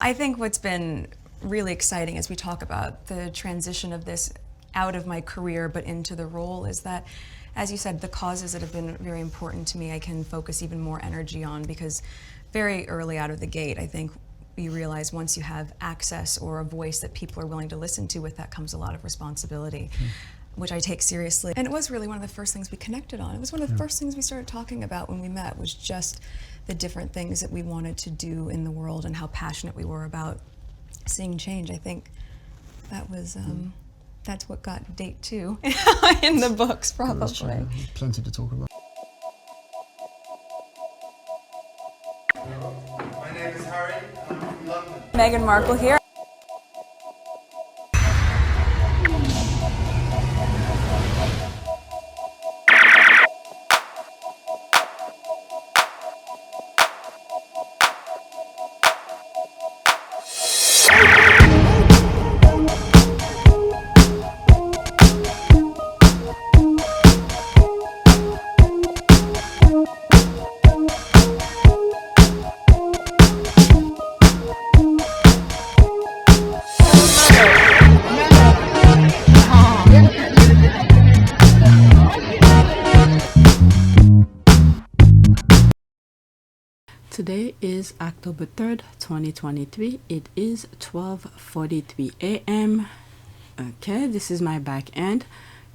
I think what's been really exciting as we talk about the transition of this out of my career but into the role is that, as you said, the causes that have been very important to me I can focus even more energy on, because very early out of the gate I think you realize once you have access or a voice that people are willing to listen to, with that comes a lot of responsibility, which I take seriously. And it was really one of the first things we connected on. It was one of the first things we started talking about when we met, was just the different things that we wanted to do in the world and how passionate we were about seeing change. I think that was, that's what got date 2 in the books, probably. Plenty to talk about. My name is Harry, I'm from London. Meghan Markle here. Today is October 3rd, 2023. It is 12:43 a.m. Okay, this is my back end.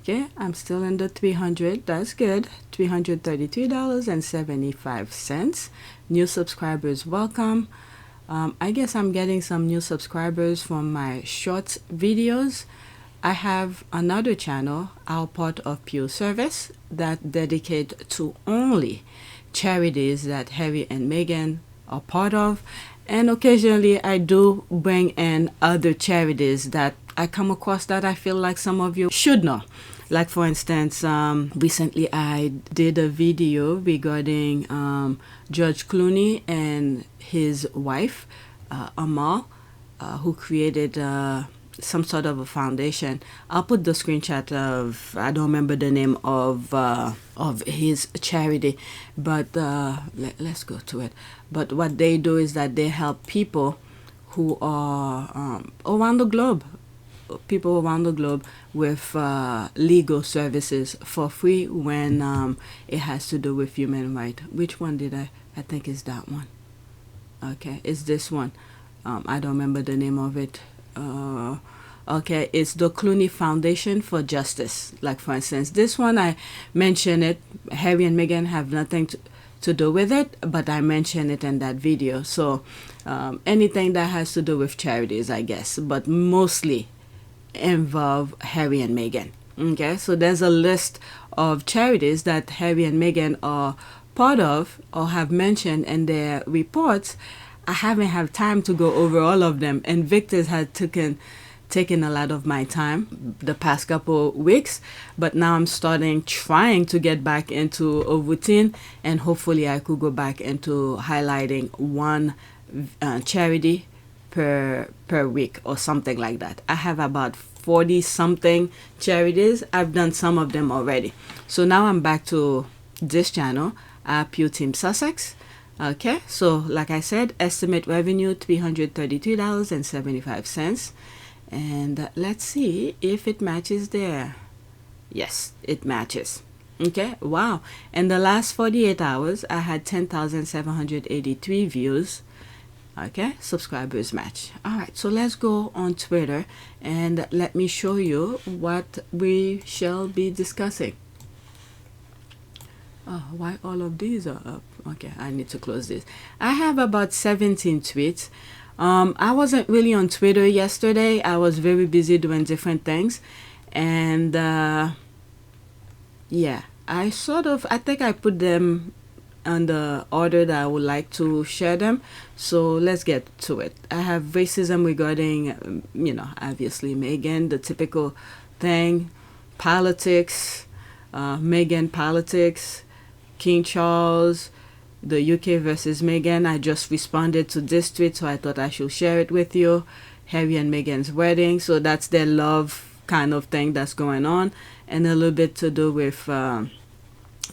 Okay, I'm still in the 300. That's good. $333.75. New subscribers, welcome. I guess I'm getting some new subscribers from my shorts videos. I have another channel, our part of Pure Service, that dedicate to only charities that Harry and Meghan are part of, and occasionally I do bring in other charities that I come across that I feel like some of you should know. Like, for instance, recently I did a video regarding George Clooney and his wife Amal, who created some sort of a foundation. I'll put the screenshot of, I don't remember the name of his charity, but let's go to it. But what they do is that they help people who are around the globe, with legal services for free when it has to do with human rights. Which one did I think is that one. Okay, it's this one. I don't remember the name of it. Okay, it's the Clooney Foundation for Justice. Like, for instance, this one, I mention it. Harry and Meghan have nothing to do with it, but I mention it in that video. So anything that has to do with charities, I guess, but mostly involve Harry and Meghan. Okay, so there's a list of charities that Harry and Meghan are part of or have mentioned in their reports. I haven't had time to go over all of them, and Victor's had taken a lot of my time the past couple weeks, but now I'm trying to get back into a routine, and hopefully I could go back into highlighting one charity per week or something like that. I have about 40 something charities. I've done some of them already. So now I'm back to this channel, Pure Team Sussex. Okay, so like I said, estimate revenue $333.75, and let's see if it matches there. Yes, it matches. Okay, wow. In the last 48 hours I had 10,783 views. Okay, subscribers match. All right, so let's go on Twitter and let me show you what we shall be discussing. Oh, why all of these are up? Okay, I need to close this. I have about 17 tweets. I wasn't really on Twitter yesterday. I was very busy doing different things. And yeah, I think I put them on the order that I would like to share them. So let's get to it. I have racism regarding, obviously Meghan, the typical thing, politics, Meghan politics, King Charles, the UK versus Meghan. I just responded to this tweet, so I thought I should share it with you. Harry and Meghan's wedding, so that's their love kind of thing that's going on, and a little bit to do with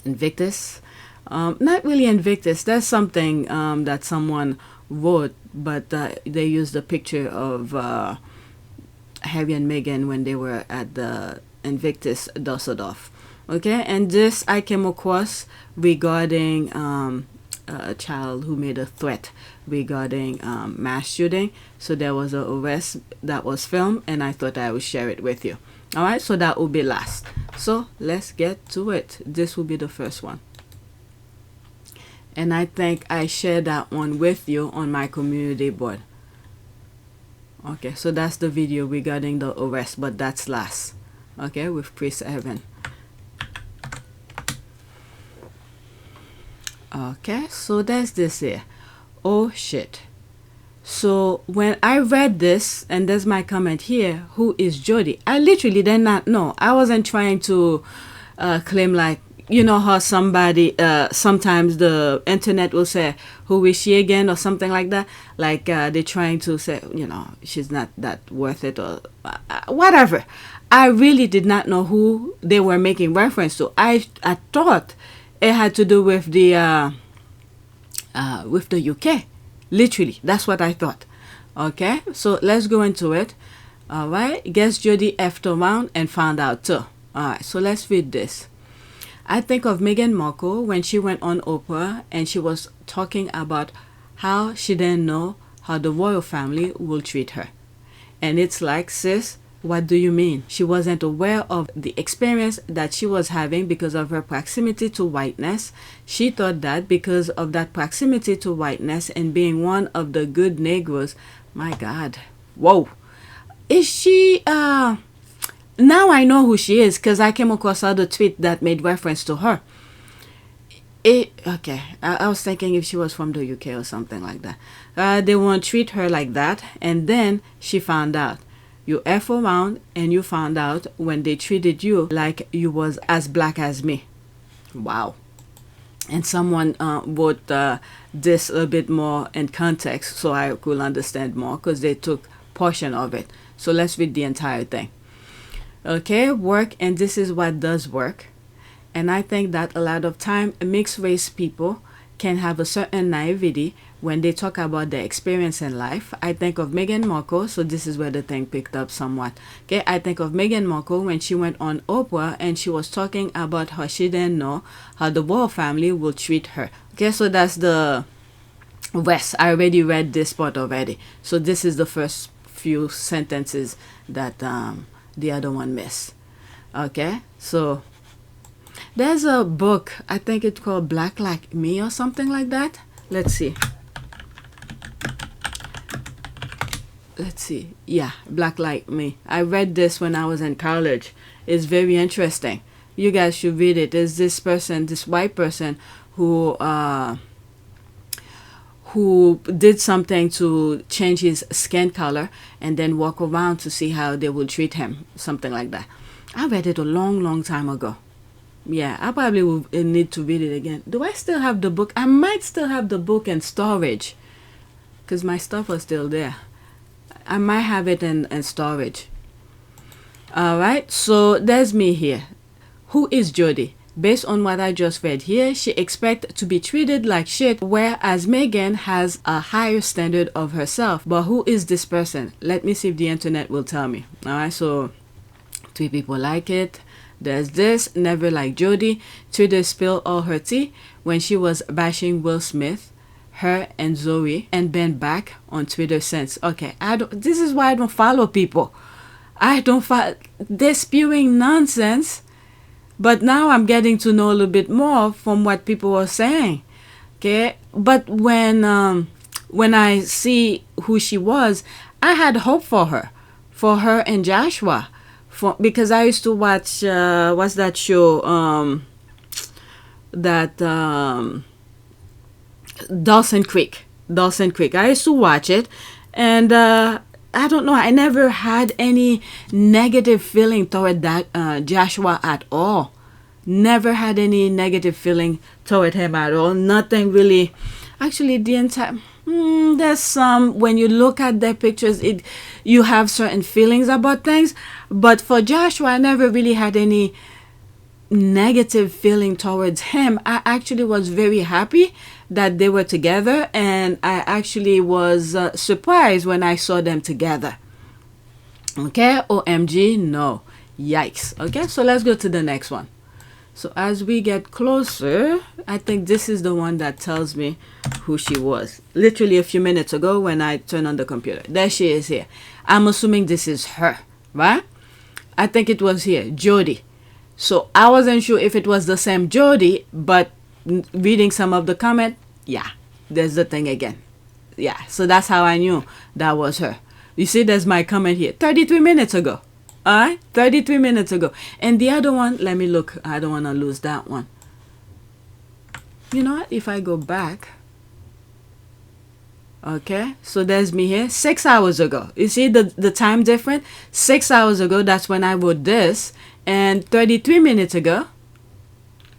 Invictus. Not really Invictus. There's something that someone wrote, but they used the picture of Harry and Meghan when they were at the Invictus Dusseldorf. Okay, and this I came across regarding a child who made a threat regarding mass shooting. So there was an arrest that was filmed, and I thought I would share it with you. All right, so that will be last. So let's get to it. This will be the first one. And I think I shared that one with you on my community board. Okay, so that's the video regarding the arrest, but that's last. Okay, with Chris Evan. Okay, so there's this here. Oh shit. So when I read this, and there's my comment here, who is Jody? I literally did not know. I wasn't trying to claim, like, you know how somebody, sometimes the internet will say, who is she again, or something like that. Like they're trying to say, you know, she's not that worth it, or whatever. I really did not know who they were making reference to. I thought it had to do with the UK. Literally, that's what I thought. Okay, so let's go into it. All right, guess Jody effed around and found out too. All right, so let's read this. I think of Meghan Markle when she went on Oprah and she was talking about how she didn't know how the royal family will treat her. And it's like, sis, what do you mean? She wasn't aware of the experience that she was having because of her proximity to whiteness. She thought that because of that proximity to whiteness and being one of the good Negroes, my God, whoa. Is she, now I know who she is because I came across other tweet that made reference to her. Okay, I was thinking if she was from the UK or something like that. They won't treat her like that, and then she found out. You F around and you found out when they treated you like you was as black as me. Wow. And someone wrote this a bit more in context so I could understand more because they took portion of it. So let's read the entire thing. Okay, work, and this is what does work. And I think that a lot of time mixed race people can have a certain naivety when they talk about their experience in life. I think of Meghan Markle, so this is where the thing picked up somewhat. Okay, I think of Meghan Markle when she went on Oprah and she was talking about how she didn't know how the royal family will treat her. Okay, so that's the rest. I already read this part already. So this is the first few sentences that the other one missed. Okay, so there's a book, I think it's called Black Like Me or something like that. Let's see. Yeah, Black Like Me. I read this when I was in college. It's very interesting. You guys should read it. There's this person, this white person who did something to change his skin color and then walk around to see how they would treat him, something like that. I read it a long time ago. Yeah, I probably will need to read it again. Do I still have the book? I might still have the book in storage because my stuff was still there. I might have it in storage. All right, so there's me here. Who is Jody? Based on what I just read here, she expects to be treated like shit, whereas Meghan has a higher standard of herself. But who is this person? Let me see if the internet will tell me. All right, so 3 people like it. There's this, never like Jody. Twitter spilled all her tea when she was bashing Will Smith, her and Zoe, and been back on Twitter since. Okay, this is why I don't follow people. They're spewing nonsense, but now I'm getting to know a little bit more from what people are saying. Okay, but when I see who she was, I had hope for her and Joshua. Because I used to watch what's that show Dawson Creek. I used to watch it, and I don't know, I never had any negative feeling toward that Joshua at all. Never had any negative feeling toward him at all. Nothing really. Actually, the entire there's some, when you look at their pictures, you have certain feelings about things. But for Joshua, I never really had any negative feeling towards him. I actually was very happy that they were together, and I actually was surprised when I saw them together. Okay, OMG, no. Yikes. Okay, so let's go to the next one. So as we get closer, I think this is the one that tells me who she was. Literally a few minutes ago when I turned on the computer. There she is here. I'm assuming this is her, right? I think it was here, Jody. So I wasn't sure if it was the same Jody, but reading some of the comment, yeah, there's the thing again. Yeah, so that's how I knew that was her. You see, there's my comment here, 33 minutes ago. All right, 33 minutes ago. And the other one, let me look. I don't want to lose that one. You know what? If I go back. Okay, so there's me here 6 hours ago. You see the time difference? 6 hours ago, that's when I wrote this. And 33 minutes ago,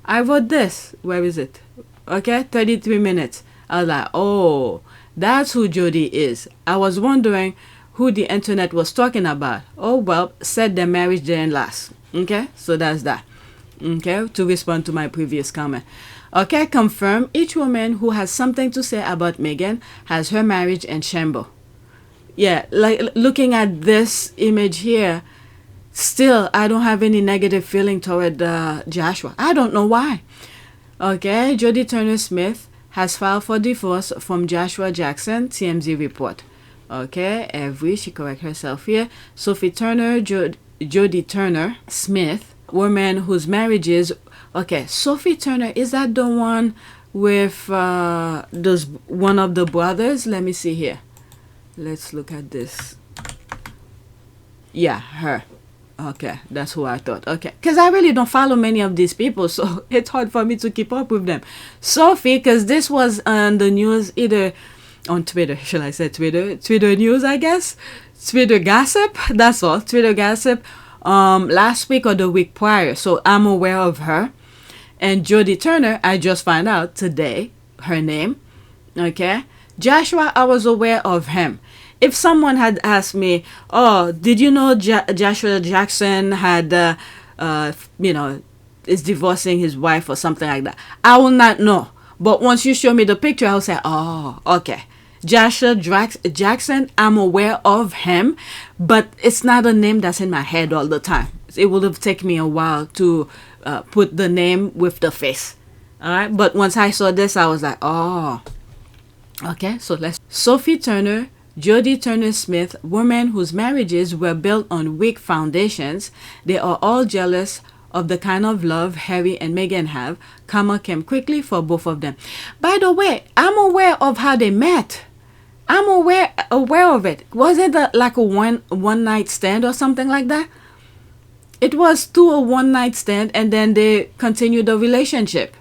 I wrote this. Where is it? Okay, 33 minutes. I was like, oh, that's who Jody is. I was wondering who the internet was talking about. Oh, well, said their marriage didn't last. Okay, so that's that. Okay, to respond to my previous comment. Okay, confirm each woman who has something to say about Meghan has her marriage in shambles. Yeah, like looking at this image here, still, I don't have any negative feeling toward Joshua. I don't know why. Okay, Jody Turner-Smith has filed for divorce from Joshua Jackson, TMZ report. Okay, every, she correct herself here. Sophie Turner, Jody Turner-Smith, woman whose marriages. Okay, Sophie Turner, is that the one with those one of the brothers? Let me see here. Let's look at this. Yeah, her. Okay, that's who I thought. Okay, because I really don't follow many of these people, so it's hard for me to keep up with them. Sophie, because this was on the news, either on Twitter, shall I say Twitter news, I guess, Twitter gossip, that's all, Twitter gossip, last week or the week prior, so I'm aware of her. And Jody Turner, I just found out today her name. Okay, Joshua, I was aware of him. If someone had asked me, oh, did you know Joshua Jackson had, is divorcing his wife or something like that, I will not know. But once you show me the picture, I'll say, oh, okay. Joshua Jackson, I'm aware of him, but it's not a name that's in my head all the time. It would have taken me a while to put the name with the face. All right, but once I saw this, I was like, oh, okay. So let's. Sophie Turner, Jody Turner-Smith, women whose marriages were built on weak foundations. They are all jealous of the kind of love Harry and Meghan have. Karma came quickly for both of them. By the way, I'm aware of how they met. I'm aware of it. Wasn't it like a one night stand or something like that? It was through a one night stand, and then they continued the relationship.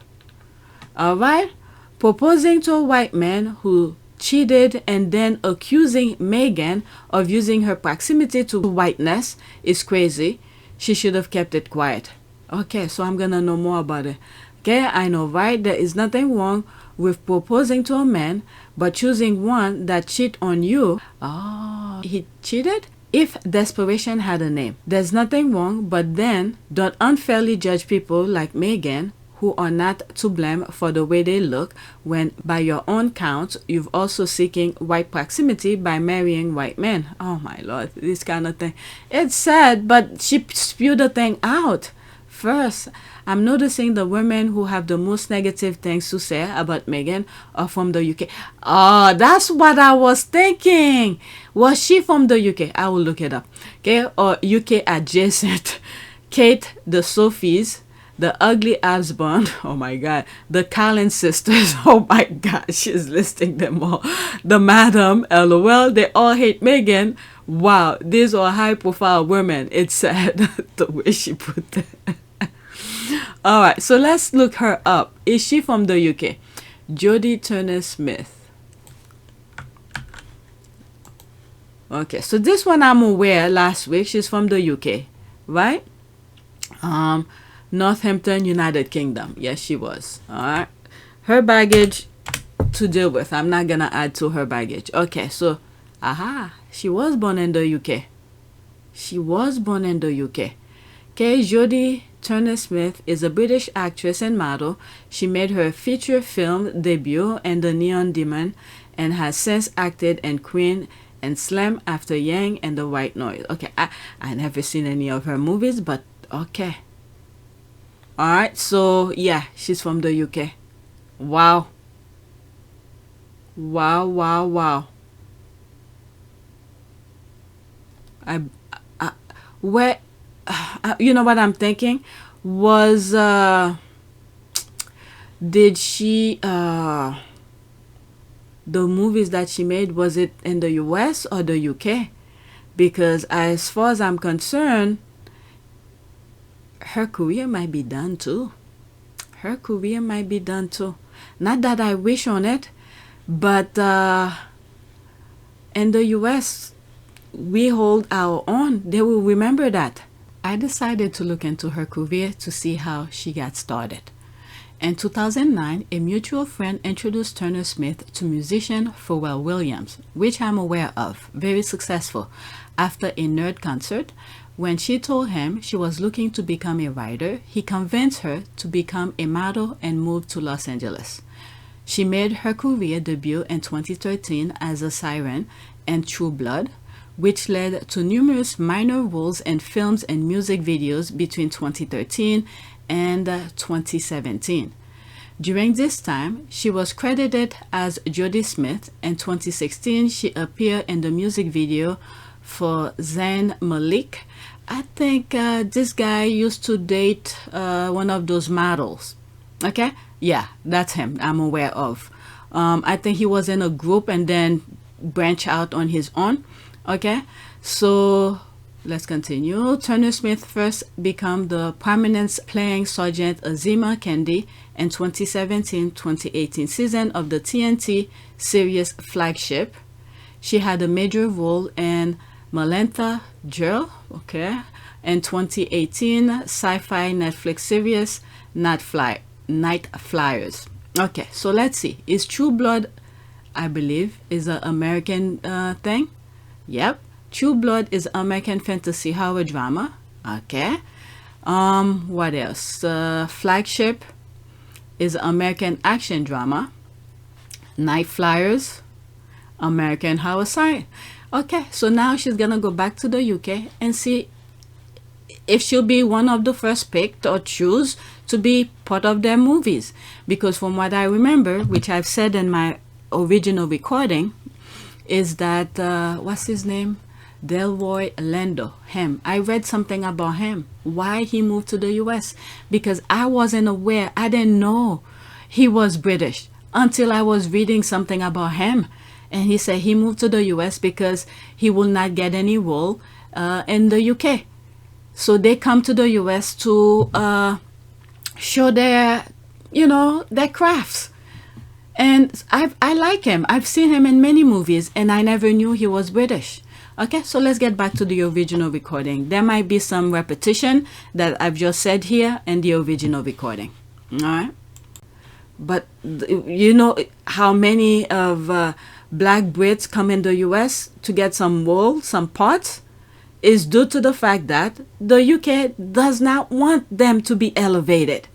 All right, proposing to a white man who cheated and then accusing Meghan of using her proximity to whiteness is crazy. She should have kept it quiet. Okay, so I'm gonna know more about it. Okay, I know, right? There is nothing wrong with proposing to a man, but choosing one that cheat on you. Oh, he cheated? If desperation had a name, there's nothing wrong, but then don't unfairly judge people like Meghan, who are not to blame for the way they look, when by your own count, you've also seeking white proximity by marrying white men. Oh my Lord, this kind of thing. It's sad, but she spewed the thing out. First, I'm noticing the women who have the most negative things to say about Meghan are from the UK. Oh, that's what I was thinking. Was she from the UK? I will look it up. Okay, or UK adjacent. Kate, the Sophies, the ugly Osborne, oh my God, the Collins sisters, oh my God, she's listing them all. The Madam, LOL, they all hate Meghan. Wow, these are high profile women. It's sad the way she put that. All right, so let's look her up. Is she from the UK? Jody Turner-Smith. Okay, so this one I'm aware last week. She's from the UK, right? Northampton, United Kingdom. Yes, she was. All right. Her baggage to deal with. I'm not going to add to her baggage. Okay, so, she was born in the UK. She was born in the UK. Okay, Jodie Turner-Smith is a British actress and model. She made her feature film debut in The Neon Demon and has since acted in Queen and Slam, After Yang, and The White Noise. Okay, I never seen any of her movies, but okay. Alright, so yeah, she's from the UK. Wow. Wow, wow, wow. I where you know what I'm thinking was did she the movies that she made, was it in the US or the UK? Because as far as I'm concerned, her career might be done too. Her career might be done too. Not that I wish on it, but in the US, we hold our own. They will remember that. I decided to look into her career to see how she got started. In 2009, a mutual friend introduced Turner-Smith to musician Pharrell Williams, which I'm aware of, very successful, after a nerd concert. When she told him she was looking to become a writer, he convinced her to become a model and move to Los Angeles. She made her career debut in 2013 as a siren in True Blood, which led to numerous minor roles in films and music videos between 2013 and 2017. During this time, she was credited as Jodie Smith. In 2016, she appeared in the music video for Zayn Malik. I think this guy used to date one of those models. Okay? Yeah, that's him. I'm aware of. I think he was in a group and then branched out on his own. Okay? So let's continue. Turner-Smith first became the prominence playing Sergeant Azima Kendi in 2017-2018 season of the TNT series Flagship. She had a major role in Malenta Girl, okay, in 2018 sci-fi Netflix series Night Flyers. Okay, so let's see. Is True Blood, I believe, is an American thing? Yep. True Blood is American fantasy horror drama. Okay. What else? Flagship is American action drama. Night Flyers, American horror science. Okay, so now she's gonna go back to the UK and see if she'll be one of the first picked or choose to be part of their movies. Because from what I remember, which I've said in my original recording, is that what's his name? Delroy Lindo, him. I read something about him, why he moved to the US, because I wasn't aware. I didn't know he was British until I was reading something about him. And he said he moved to the US because he will not get any role in the UK. So they come to the US to show their, their crafts. And I like him. I've seen him in many movies and I never knew he was British. Okay, so let's get back to the original recording. There might be some repetition that I've just said here in the original recording. All right. But you know how many of black Brits come in the US to get some wool, some parts, is due to the fact that the UK does not want them to be elevated.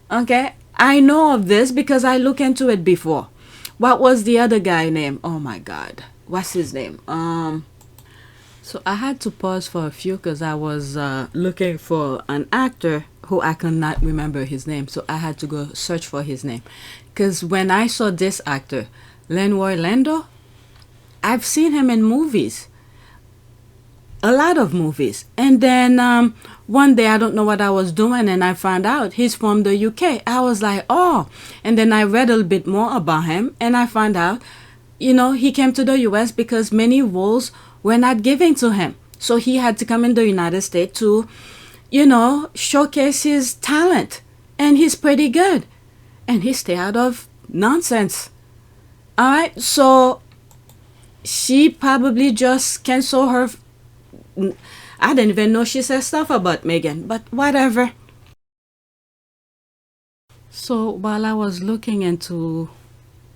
Okay, I know of this because I looked into it before. What was the other guy name? Oh my God, what's his name? So I had to pause for a few because I was looking for an actor who I could not remember his name. So I had to go search for his name. Because when I saw this actor, Delroy Lindo, I've seen him in movies. A lot of movies. And then one day I don't know what I was doing and I found out he's from the UK. I was like, oh. And then I read a little bit more about him and I found out, he came to the US because many roles were not given to him. So he had to come in the United States to, showcase his talent. And he's pretty good. And he stayed out of nonsense. All right. So she probably just canceled her. I didn't even know she said stuff about Meghan, but whatever. So while I was looking into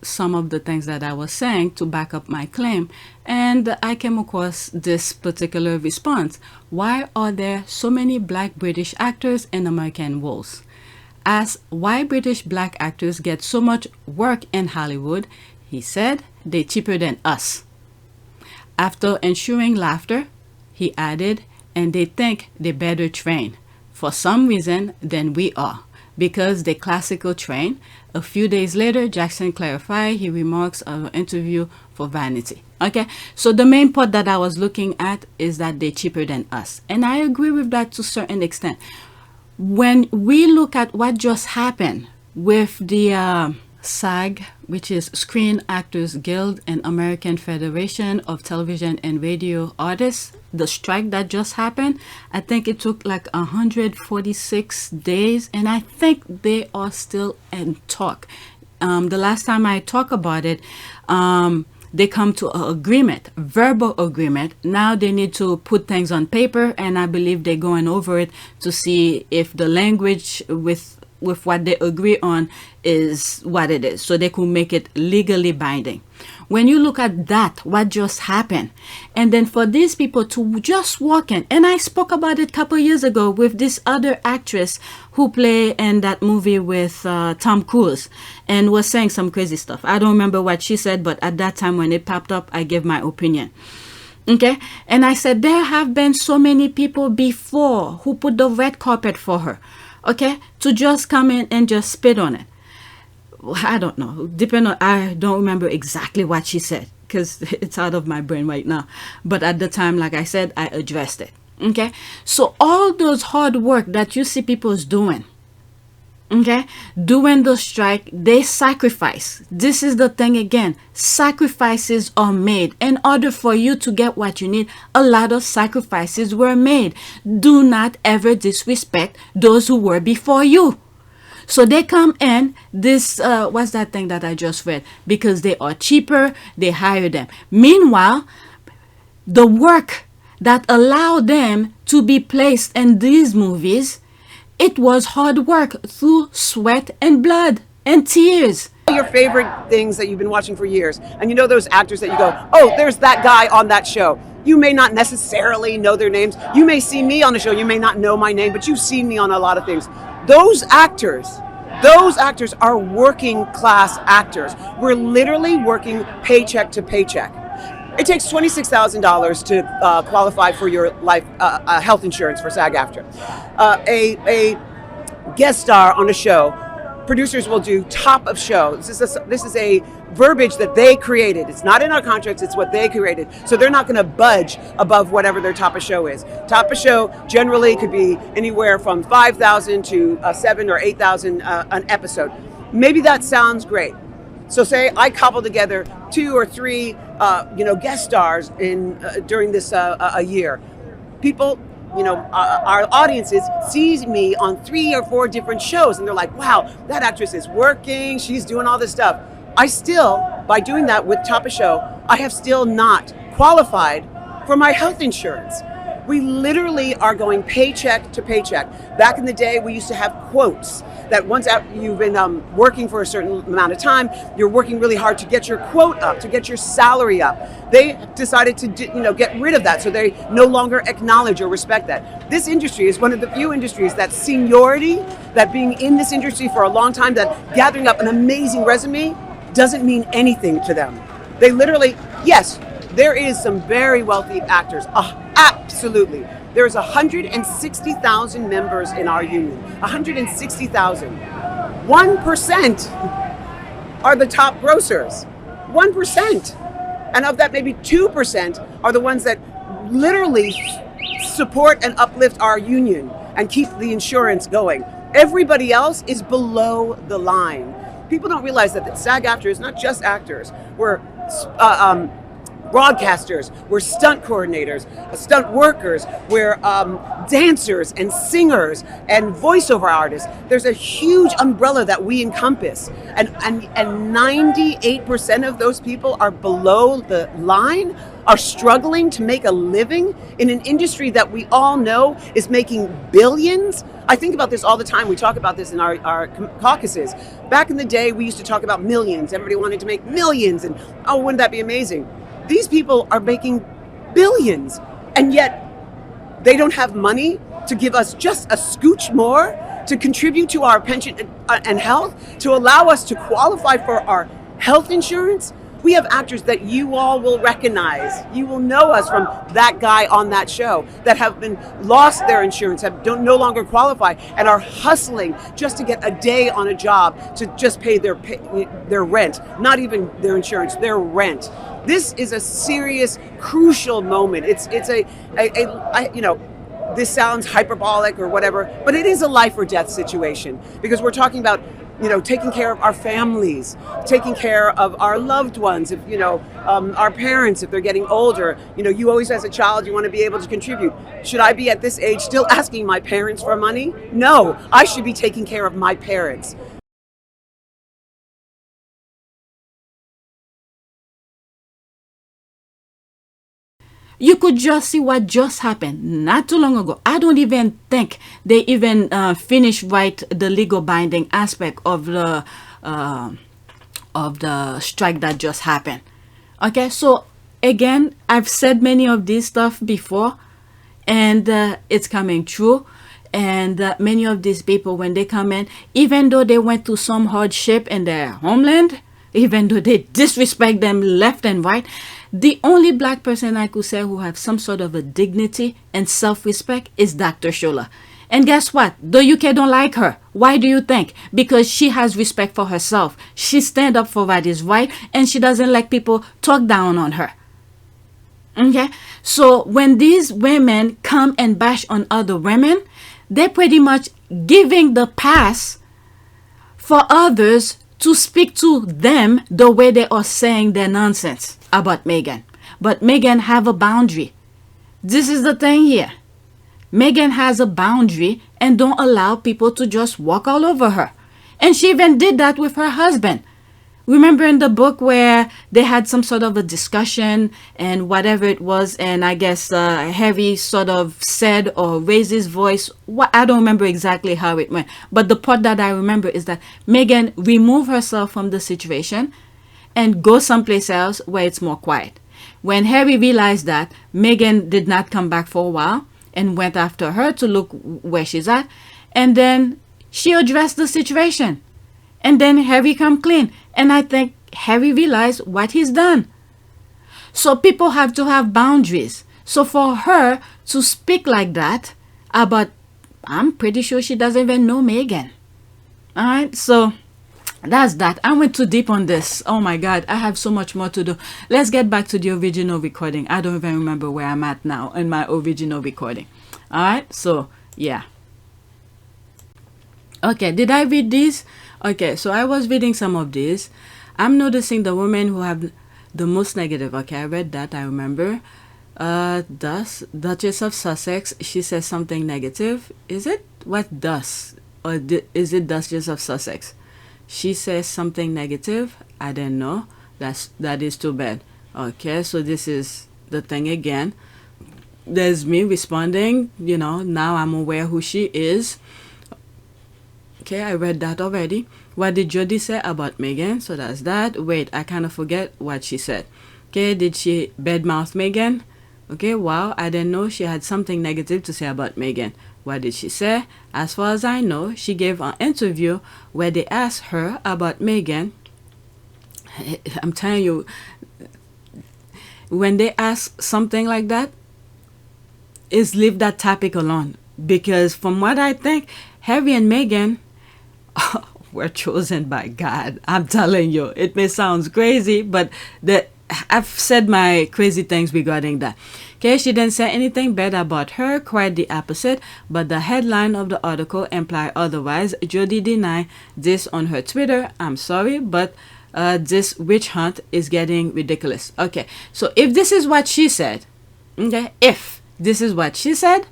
some of the things that I was saying to back up my claim, and I came across this particular response. Why are there so many black British actors in American roles? Asked why British black actors get so much work in Hollywood, he said they're cheaper than us. After ensuring laughter, he added, and they think they're better trained for some reason than we are, because they classical trained. A few days later, Jackson clarified, he remarks on an interview for Vanity. Okay, so the main part that I was looking at is that they're cheaper than us. And I agree with that to a certain extent. When we look at what just happened with the SAG, which is Screen Actors Guild and American Federation of Television and Radio Artists, the strike that just happened, I think it took like 146 days, and I think they are still in talk. The last time I talked about it, they come to an agreement, verbal agreement. Now they need to put things on paper, and I believe they're going over it to see if the language with what they agree on is what it is, so they could make it legally binding. When you look at that, what just happened, and then for these people to just walk in, and I spoke about it a couple years ago with this other actress who played in that movie with Tom Cruise and was saying some crazy stuff. I don't remember what she said, but at that time when it popped up, I gave my opinion. Okay, and I said there have been so many people before who put the red carpet for her, okay, to just come in and just spit on it. I don't know, I don't remember exactly what she said because it's out of my brain right now, but at the time, like I said, I addressed it. Okay, so all those hard work that you see people's doing, okay, doing the strike, they sacrifice. This is the thing again, sacrifices are made in order for you to get what you need. A lot of sacrifices were made. Do not ever disrespect those who were before you. So they come in, this, what's that thing that I just read? Because they are cheaper, they hire them. Meanwhile, the work that allowed them to be placed in these movies, it was hard work through sweat and blood and tears. Your favorite things that you've been watching for years, and you know those actors that you go, oh, there's that guy on that show. You may not necessarily know their names. You may see me on the show, you may not know my name, but you've seen me on a lot of things. Those actors are working class actors. We're literally working paycheck to paycheck. It takes $26,000 to qualify for your life health insurance for SAG-AFTRA. A guest star on a show, producers will do top of show. This is a verbiage that they created. It's not in our contracts, it's what they created. So they're not going to budge above whatever their top of show is. Top of show generally could be anywhere from $5,000 to $7,000 or $8,000 an episode. Maybe that sounds great. So say I cobble together 2 or 3 guest stars during this a year. People, our audiences sees me on 3 or 4 different shows, and they're like, wow, that actress is working, she's doing all this stuff. I still, by doing that with Top of Show, I have still not qualified for my health insurance. We literally are going paycheck to paycheck. Back in the day, we used to have quotes that once you've been working for a certain amount of time, you're working really hard to get your quote up, to get your salary up. They decided to get rid of that, so they no longer acknowledge or respect that. This industry is one of the few industries that seniority, that being in this industry for a long time, that gathering up an amazing resume doesn't mean anything to them. They literally, yes, there is some very wealthy actors, absolutely. There's 160,000 members in our union, 160,000. 1% are the top grossers, 1%. And of that, maybe 2% are the ones that literally support and uplift our union and keep the insurance going. Everybody else is below the line. People don't realize that SAG-AFTRA is not just actors. We're broadcasters, we're stunt coordinators, stunt workers, we're dancers and singers and voiceover artists. There's a huge umbrella that we encompass, and 98% of those people are below the line, are struggling to make a living in an industry that we all know is making billions. I think about this all the time. We talk about this in our caucuses. Back in the day, we used to talk about millions. Everybody wanted to make millions, and oh, wouldn't that be amazing? These people are making billions, and yet they don't have money to give us just a scooch more to contribute to our pension and health, to allow us to qualify for our health insurance. We have actors that you all will recognize. You will know us from that guy on that show that have been lost their insurance, don't no longer qualify, and are hustling just to get a day on a job to just pay their rent, not even their insurance, their rent. This is a serious, crucial moment. It's this sounds hyperbolic or whatever, but it is a life or death situation, because we're talking about taking care of our families, taking care of our loved ones, if our parents, if they're getting older. You always, as a child, you want to be able to contribute. Should I be at this age still asking my parents for money? No, I should be taking care of my parents. You could just see what just happened not too long ago. I don't even think they even finished right the legal binding aspect of the strike that just happened. Okay, so again, I've said many of these stuff before, and it's coming true. And many of these people, when they come in, even though they went through some hardship in their homeland, even though they disrespect them left and right, the only black person I could say who have some sort of a dignity and self-respect is Dr. Shola. And guess what? The UK don't like her. Why do you think? Because she has respect for herself. She stand up for what is right, and she doesn't let people talk down on her. Okay? So when these women come and bash on other women, they're pretty much giving the pass for others to speak to them the way they are saying their nonsense about Meghan. But Meghan have a boundary. This is the thing here. Meghan has a boundary and don't allow people to just walk all over her. And she even did that with her husband. Remember in the book where they had some sort of a discussion and whatever it was, and I guess Harry sort of said or raised his voice. I don't remember exactly how it went, but the part that I remember is that Meghan removed herself from the situation and go someplace else where it's more quiet. When Harry realized that, Meghan did not come back for a while and went after her to look where she's at, and then she addressed the situation. And then Harry come clean. And I think Harry realized what he's done. So people have to have boundaries. So for her to speak like that about, I'm pretty sure she doesn't even know Meghan. All right, so that's that. I went too deep on this. Oh my God, I have so much more to do. Let's get back to the original recording. I don't even remember where I'm at now in my original recording. All right, so yeah. Okay, did I read these? Okay, so I was reading some of these. I'm noticing the women who have the most negative. Okay, I read that, I remember. Duchess of Sussex, she says something negative. Is it? What does? Or is it Duchess of Sussex? She says something negative. I don't know. That is too bad. Okay, so this is the thing again. There's me responding, now I'm aware who she is. Okay, I read that already. What did Jodie say about Meghan? So that's that. Wait, I kind of forget what she said. Okay, did she badmouth Meghan? Okay, wow, I didn't know she had something negative to say about Meghan. What did she say? As far as I know, she gave an interview where they asked her about Meghan. I'm telling you, when they ask something like that, is leave that topic alone. Because from what I think, Harry and Meghan were chosen by God. I'm telling you, it may sound crazy, but I've said my crazy things regarding that. Okay, she didn't say anything bad about her, quite the opposite, but the headline of the article implied otherwise. Jodie denied this on her Twitter. I'm sorry, but this witch hunt is getting ridiculous. Okay, so if this is what she said, okay, if this is what she said,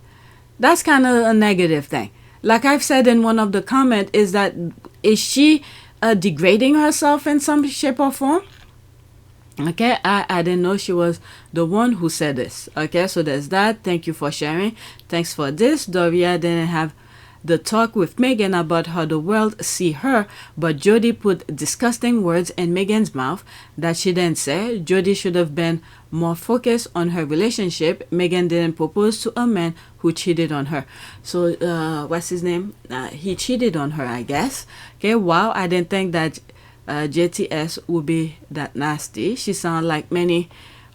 that's kind of a negative thing. Like I've said in one of the comments, is she degrading herself in some shape or form? Okay, I didn't know she was the one who said this. Okay, so there's that. Thank you for sharing. Thanks for this. Doria didn't have the talk with Meghan about how the world see her, but Jody put disgusting words in Meghan's mouth that she didn't say. Jody should have been more focused on her relationship. Meghan didn't propose to a man who cheated on her. So what's his name? He cheated on her, I guess. Okay, wow, I didn't think that JTS would be that nasty. She sounds like many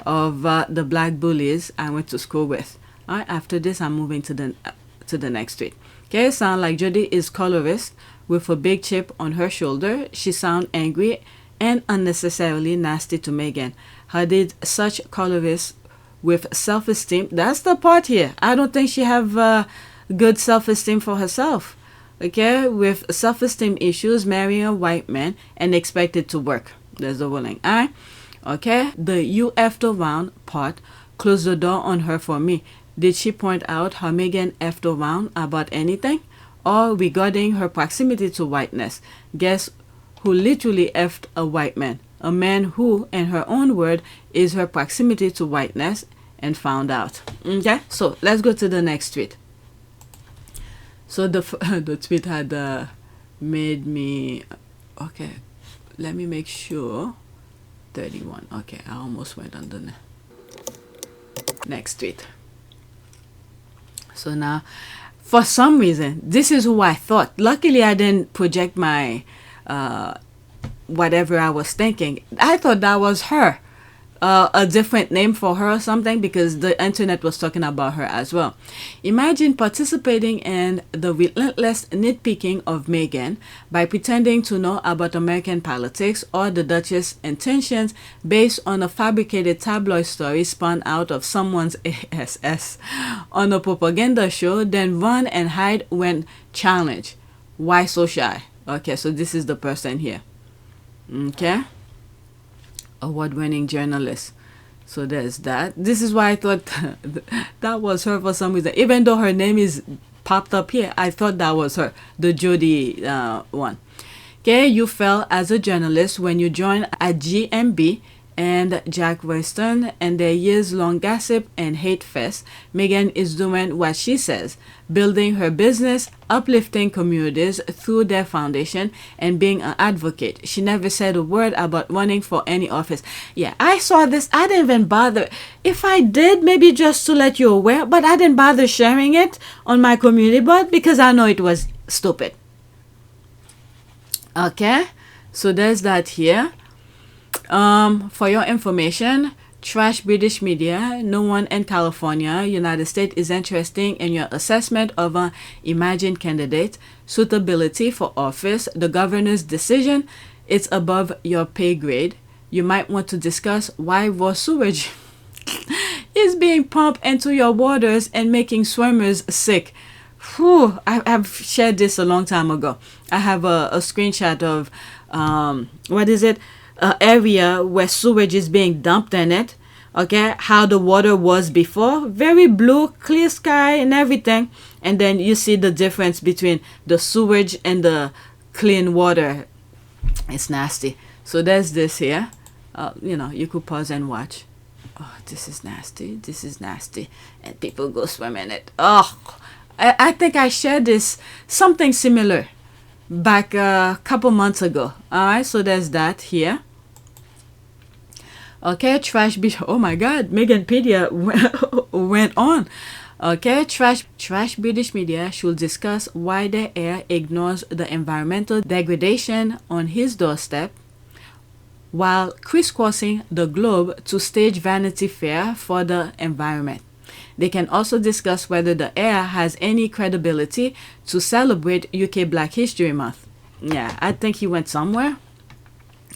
of the black bullies I went to school with. All right, after this, I'm moving to the next tweet. Okay, sound like Jody is colorist with a big chip on her shoulder. She sound angry and unnecessarily nasty to Meghan. How did such colorist with self-esteem? That's the part here. I don't think she have good self-esteem for herself. Okay, with self-esteem issues, marrying a white man and expect it to work. There's the ruling. Alright. Okay, the you effed around part closed the door on her for me. Did she point out how Meghan effed around about anything? Or regarding her proximity to whiteness? Guess who literally effed a white man? A man who, in her own word, is her proximity to whiteness and found out. Okay, so let's go to the next tweet. So the tweet had made me, okay, let me make sure, 31, okay, I almost went on the next tweet. So now, for some reason, this is who I thought. Luckily, I didn't project my, whatever I was thinking. I thought that was her. A different name for her or something, because the internet was talking about her as well. Imagine participating in the relentless nitpicking of Meghan by pretending to know about American politics or the Duchess' intentions based on a fabricated tabloid story spun out of someone's ASS on a propaganda show, then run and hide when challenged. Why so shy? Okay, so this is the person here. Okay. Award-winning journalist. So there's that. This is why I thought that was her for some reason. Even though her name is popped up here, I thought that was her, the Jody one. Okay, you fell as a journalist when you joined at GMB and Jack Weston and their years-long gossip and hate fest. Meghan is doing what she says, building her business, uplifting communities through their foundation, and being an advocate. She never said a word about running for any office. Yeah, I saw this. I didn't even bother. If I did, maybe just to let you aware, but I didn't bother sharing it on my community board because I know it was stupid. Okay, so there's that here. For your information, trash British media, no one in California, United States is interested in your assessment of an imagined candidate, suitability for office, the governor's decision, it's above your pay grade. You might want to discuss why raw sewage is being pumped into your waters and making swimmers sick. Whew, I've shared this a long time ago. I have a screenshot of, what is it? Area where sewage is being dumped in it. Okay, how the water was before, very blue, clear sky and everything, and then you see the difference between the sewage and the clean water. It's nasty. So there's this here. You know, you could pause and watch. Oh, this is nasty. This is nasty, and people go swim in it. Oh, I think I shared this something similar back a couple months ago. All right, so there's that here. Okay, trash beach. Oh my God, Meghanpedia went on. Okay, trash British media should discuss why the heir ignores the environmental degradation on his doorstep while crisscrossing the globe to stage Vanity Fair for the environment. They can also discuss whether the heir has any credibility to celebrate UK Black History Month. Yeah, I think he went somewhere.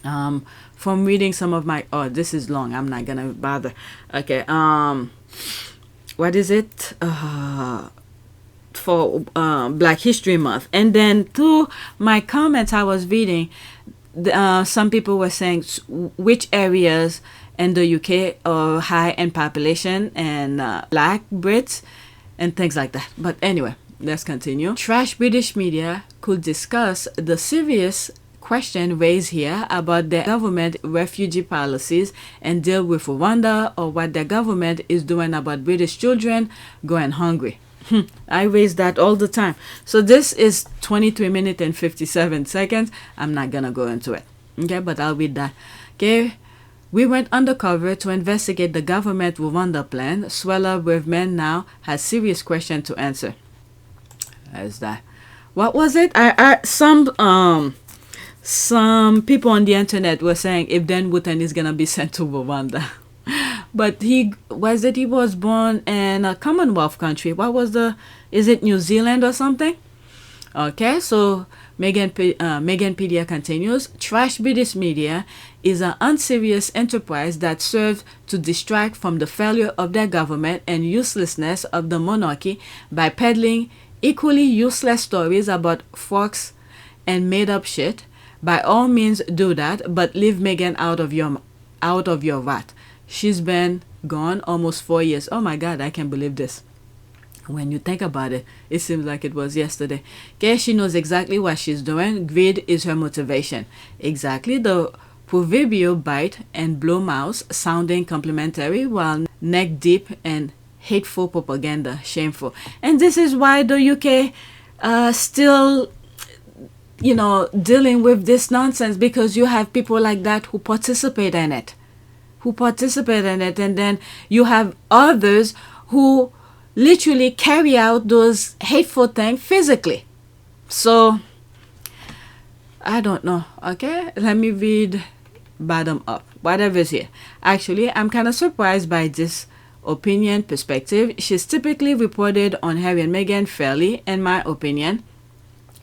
From reading some of my, oh, this is long. I'm not gonna bother. Okay. What is it? For Black History Month. And then through my comments I was reading, some people were saying which areas in the UK are high in population and black Brits and things like that. But anyway, let's continue. Trash British media could discuss the serious question raised here about their government refugee policies and deal with Rwanda, or what their government is doing about British children going hungry. I raise that all the time. So this is 23 minutes and 57 seconds. I'm not gonna go into it. Okay, but I'll read that. Okay. We went undercover to investigate the government Rwanda plan. Swallow with men now has serious question to answer. As that. What was it? Some people on the internet were saying if Dan Wooten is gonna be sent to Rwanda. But he was born in a Commonwealth country. Is it New Zealand or something? Okay, so Meghanpedia continues. Trash British media is an unserious enterprise that serves to distract from the failure of their government and uselessness of the monarchy by peddling equally useless stories about forks and made up shit. By all means do that, but leave Meghan out of your rat. She's been gone almost 4 years. Oh my God, I can't believe this. When you think about it, it seems like it was yesterday. Okay, she knows exactly what she's doing. Greed is her motivation. Exactly the proverbial bite and blow mouse sounding complimentary while neck deep and hateful propaganda. Shameful. And this is why the UK still, dealing with this nonsense, because you have people like that who participate in it. And then you have others who literally carry out those hateful things physically. So I don't know. Okay, let me read bottom up, whatever's here. Actually, I'm kind of surprised by this opinion perspective. She's typically reported on Harry and Meghan fairly, in my opinion.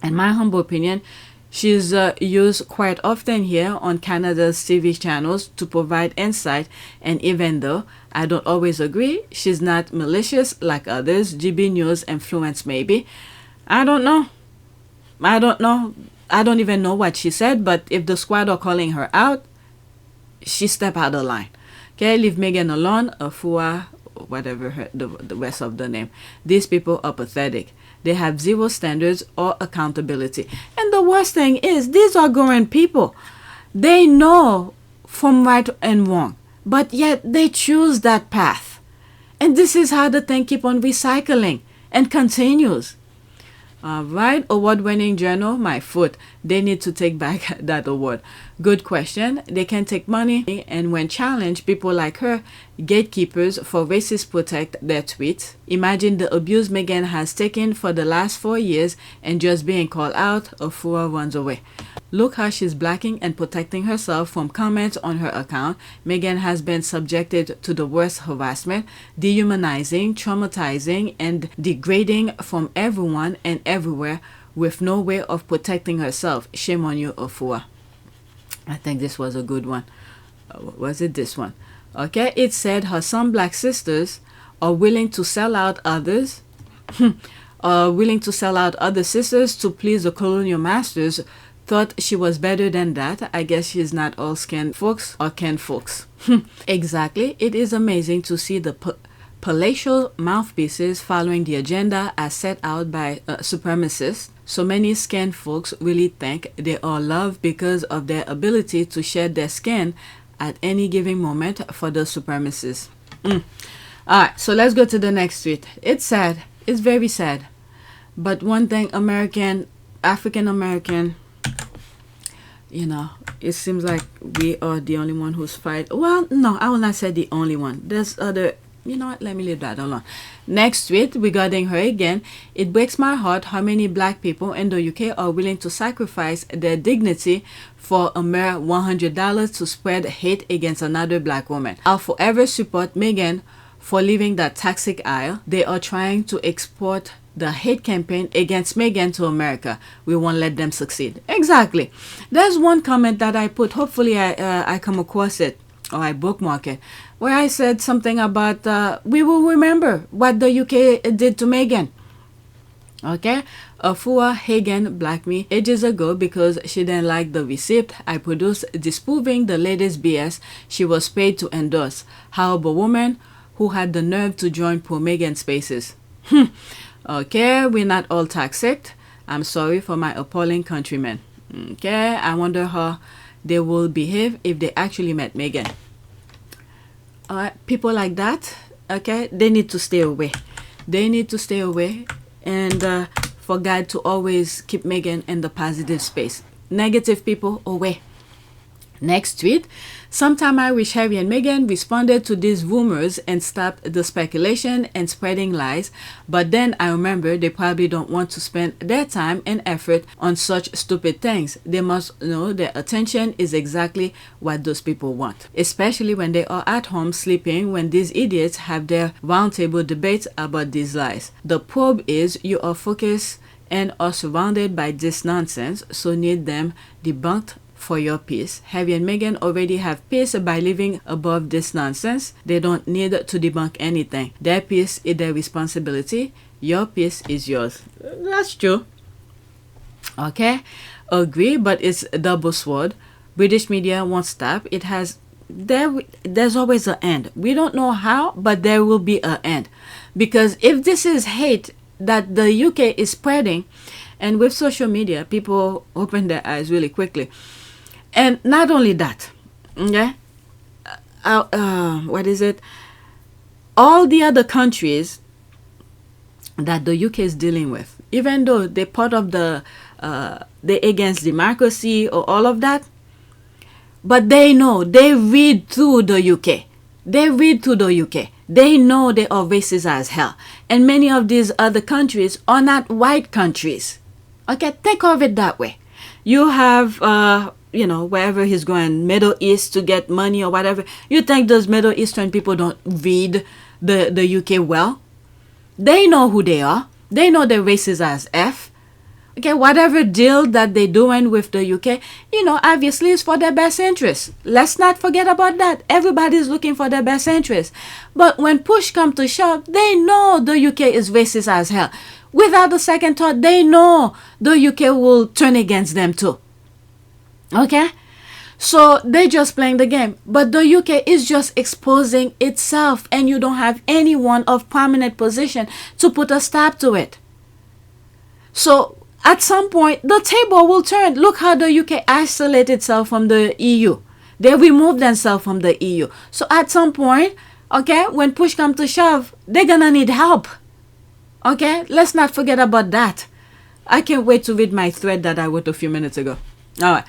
In my humble opinion, she's used quite often here on Canada's TV channels to provide insight, and even though I don't always agree, she's not malicious like others. GB News influence maybe. I don't know. I don't even know what she said, but if the squad are calling her out, she stepped out of line. Okay, leave Meghan alone, Afua, whatever the rest of the name. These people are pathetic. They have zero standards or accountability. And the worst thing is, these are grown people. They know from right and wrong, but yet they choose that path. And this is how the thing keep on recycling and continues. All right, award-winning journal, my foot. They need to take back that award. Good question. They can take money, and when challenged, people like her, gatekeepers for racists, protect their tweets. Imagine the abuse Meghan has taken for the last 4 years, and just being called out, a fool runs away. Look how she's blocking and protecting herself from comments on her account. Meghan has been subjected to the worst harassment, dehumanizing, traumatizing, and degrading from everyone and everywhere, with no way of protecting herself. Shame on you, Afua. I think this was a good one. Was it this one? Okay, it said her some black sisters are willing to sell out others, willing to sell out other sisters to please the colonial masters. Thought she was better than that. I guess she's not all skin folks or kin folks. Exactly. It is amazing to see the palatial mouthpieces following the agenda as set out by supremacists. So many skin folks really think they are loved because of their ability to shed their skin at any given moment for the supremacists. Alright, so let's go to the next tweet. It's sad. It's very sad. But one thing, African American, it seems like we are the only one who's fighting. Well, no, I will not say the only one. There's other, what, let me leave that alone. Next tweet regarding her again. It breaks my heart how many black people in the UK are willing to sacrifice their dignity for a mere $100 to spread hate against another black woman. I'll forever support Meghan for leaving that toxic aisle. They are trying to export the hate campaign against Meghan to America. We won't let them succeed. Exactly. There's one comment that I put. Hopefully I come across it or I bookmark it, where I said something about we will remember what the UK did to Meghan. Okay, Afua Hagen blocked me ages ago because she didn't like the receipt I produced disproving the latest BS she was paid to endorse. How about a woman who had the nerve to join pro-Meghan spaces? Okay, we're not all toxic. I'm sorry for my appalling countrymen. Okay, I wonder how they will behave if they actually met Meghan. People like that, okay, they need to stay away. They need to stay away, and for God to always keep Meghan in the positive space. Negative people, away. Next tweet. Sometime I wish Harry and Meghan responded to these rumors and stopped the speculation and spreading lies, but then I remember they probably don't want to spend their time and effort on such stupid things. They must know their attention is exactly what those people want, especially when they are at home sleeping when these idiots have their roundtable debates about these lies. The probe is you are focused and are surrounded by this nonsense, so need them debunked for your peace. Harry and Meghan already have peace by living above this nonsense. They don't need to debunk anything. Their peace is their responsibility. Your peace is yours. That's true. Okay, agree, but it's a double sword. British media won't stop. It has there's always an end. We don't know how, but there will be an end. Because if this is hate that the UK is spreading, and with social media, people open their eyes really quickly. And not only that, okay? What is it? All the other countries that the UK is dealing with, even though they're part of they're against democracy or all of that, but they know, they read through the UK. They read through the UK. They know they are racist as hell. And many of these other countries are not white countries. Okay, think of it that way. You have, wherever he's going, Middle East to get money or whatever. You think those Middle Eastern people don't read the UK well? They know who they are. They know they're racist as F. Okay, whatever deal that they're doing with the UK, obviously it's for their best interest. Let's not forget about that. Everybody's looking for their best interest. But when push comes to shove, they know the UK is racist as hell. Without a second thought, they know the UK will turn against them too. Okay? So they're just playing the game. But the UK is just exposing itself, and you don't have anyone of prominent position to put a stop to it. So at some point, the table will turn. Look how the UK isolated itself from the EU. They removed themselves from the EU. So at some point, okay, when push comes to shove, they're gonna need help. Okay, let's not forget about that. I can't wait to read my thread that I wrote a few minutes ago. All right.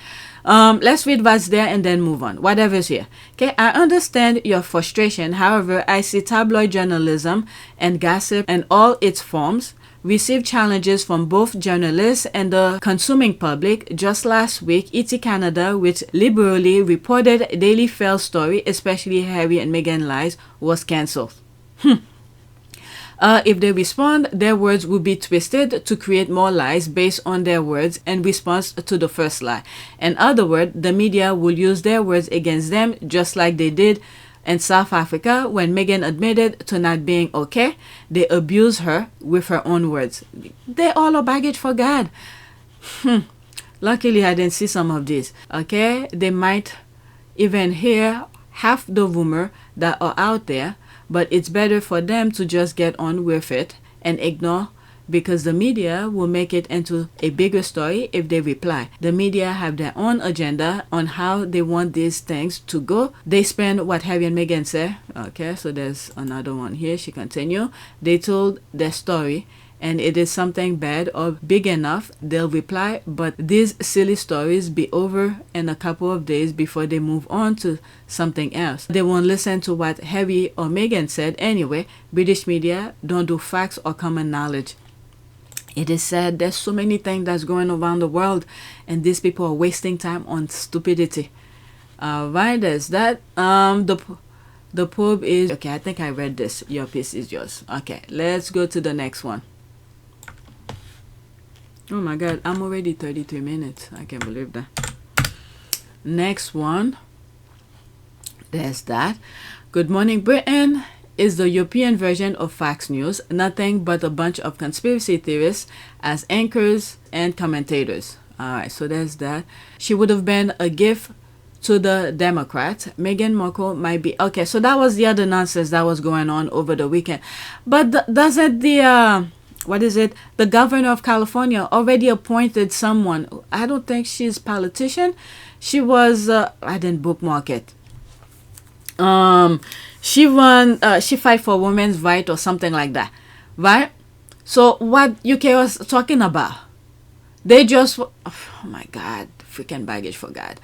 Let's read what's there and then move on. Whatever's here. Okay, I understand your frustration. However, I see tabloid journalism and gossip and all its forms receive challenges from both journalists and the consuming public. Just last week, ET Canada, which liberally reported Daily Fail story, especially Harry and Meghan lies, was cancelled. If they respond, their words will be twisted to create more lies based on their words in response to the first lie. In other words, the media will use their words against them just like they did in South Africa when Meghan admitted to not being okay. They abused her with her own words. They all are baggage for God. Luckily, I didn't see some of these. Okay, they might even hear half the rumor that are out there, but it's better for them to just get on with it and ignore, because the media will make it into a bigger story if they reply. The media have their own agenda on how they want these things to go. They spend what Harry and Meghan say. Okay, so there's another one here. She continue. They told their story, and it is something bad or big enough, they'll reply, but these silly stories be over in a couple of days before they move on to something else. They won't listen to what Harry or Meghan said anyway. British media don't do facts or common knowledge. It is said there's so many things that's going around the world, and these people are wasting time on stupidity. Right, there's that. The probe is... Okay, I think I read this. Your piece is yours. Okay, let's go to the next one. Oh my God, I'm already 33 minutes. I can't believe that. Next one. There's that. Good morning, Britain. is the European version of Fox News, nothing but a bunch of conspiracy theorists as anchors and commentators. All right, so there's that. She would have been a gift to the Democrats. Meghan Markle might be okay. So that was the other nonsense that was going on over the weekend. But doesn't the what is it? The governor of California already appointed someone. I don't think she's a politician. She was. I didn't bookmark it. She fight for women's right or something like that, right? So what UK was talking about? They just, oh my God, freaking baggage for God.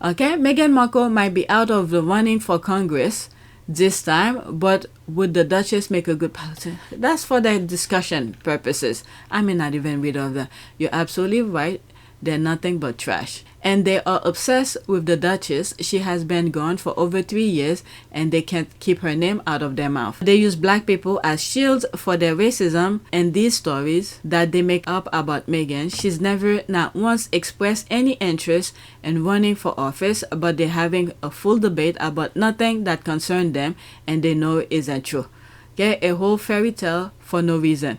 Okay, Meghan Markle might be out of the running for Congress this time, but would the Duchess make a good politician? That's for the discussion purposes. I may not even read all that. You're absolutely right. They're nothing but trash. And they are obsessed with the Duchess. She has been gone for over 3 years and they can't keep her name out of their mouth. They use black people as shields for their racism, and these stories that they make up about Meghan, she's never, not once, expressed any interest in running for office, but they're having a full debate about nothing that concerns them and they know isn't true. Okay, a whole fairy tale for no reason.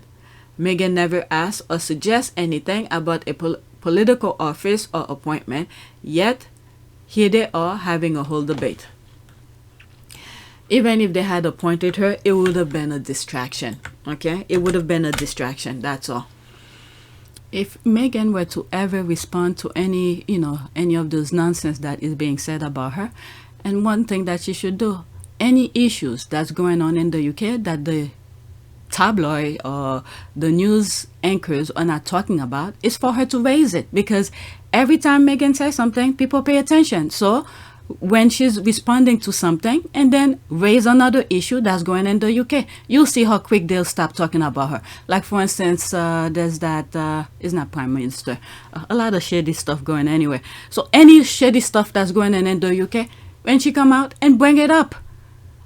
Meghan never asked or suggests anything about a political office or appointment, yet here they are having a whole debate. Even if they had appointed her, it would have been a distraction. Okay, it would have been a distraction, that's all. If Meghan were to ever respond to any of those nonsense that is being said about her, and one thing that she should do, any issues that's going on in the UK that the tabloid or the news anchors are not talking about, is for her to raise it, because every time Meghan says something, people pay attention. So when she's responding to something and then raise another issue that's going in the UK, you'll see how quick they'll stop talking about her. Like for instance, there's that it's not Prime Minister, a lot of shady stuff going anyway. So any shady stuff that's going on in the UK, when she come out and bring it up,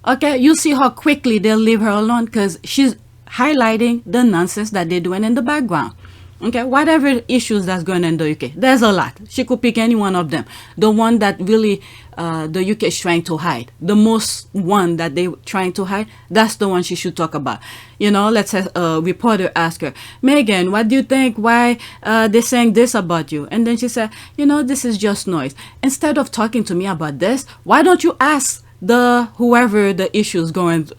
okay, you'll see how quickly they'll leave her alone, because she's highlighting the nonsense that they're doing in the background. Okay, whatever issues that's going on in the UK, there's a lot. She could pick any one of them. The one that really the UK is trying to hide, the most one that they're trying to hide, that's the one she should talk about. Let's say a reporter ask her, Meghan, what do you think? Why they're saying this about you? And then she said, this is just noise. Instead of talking to me about this, why don't you ask whoever the issues going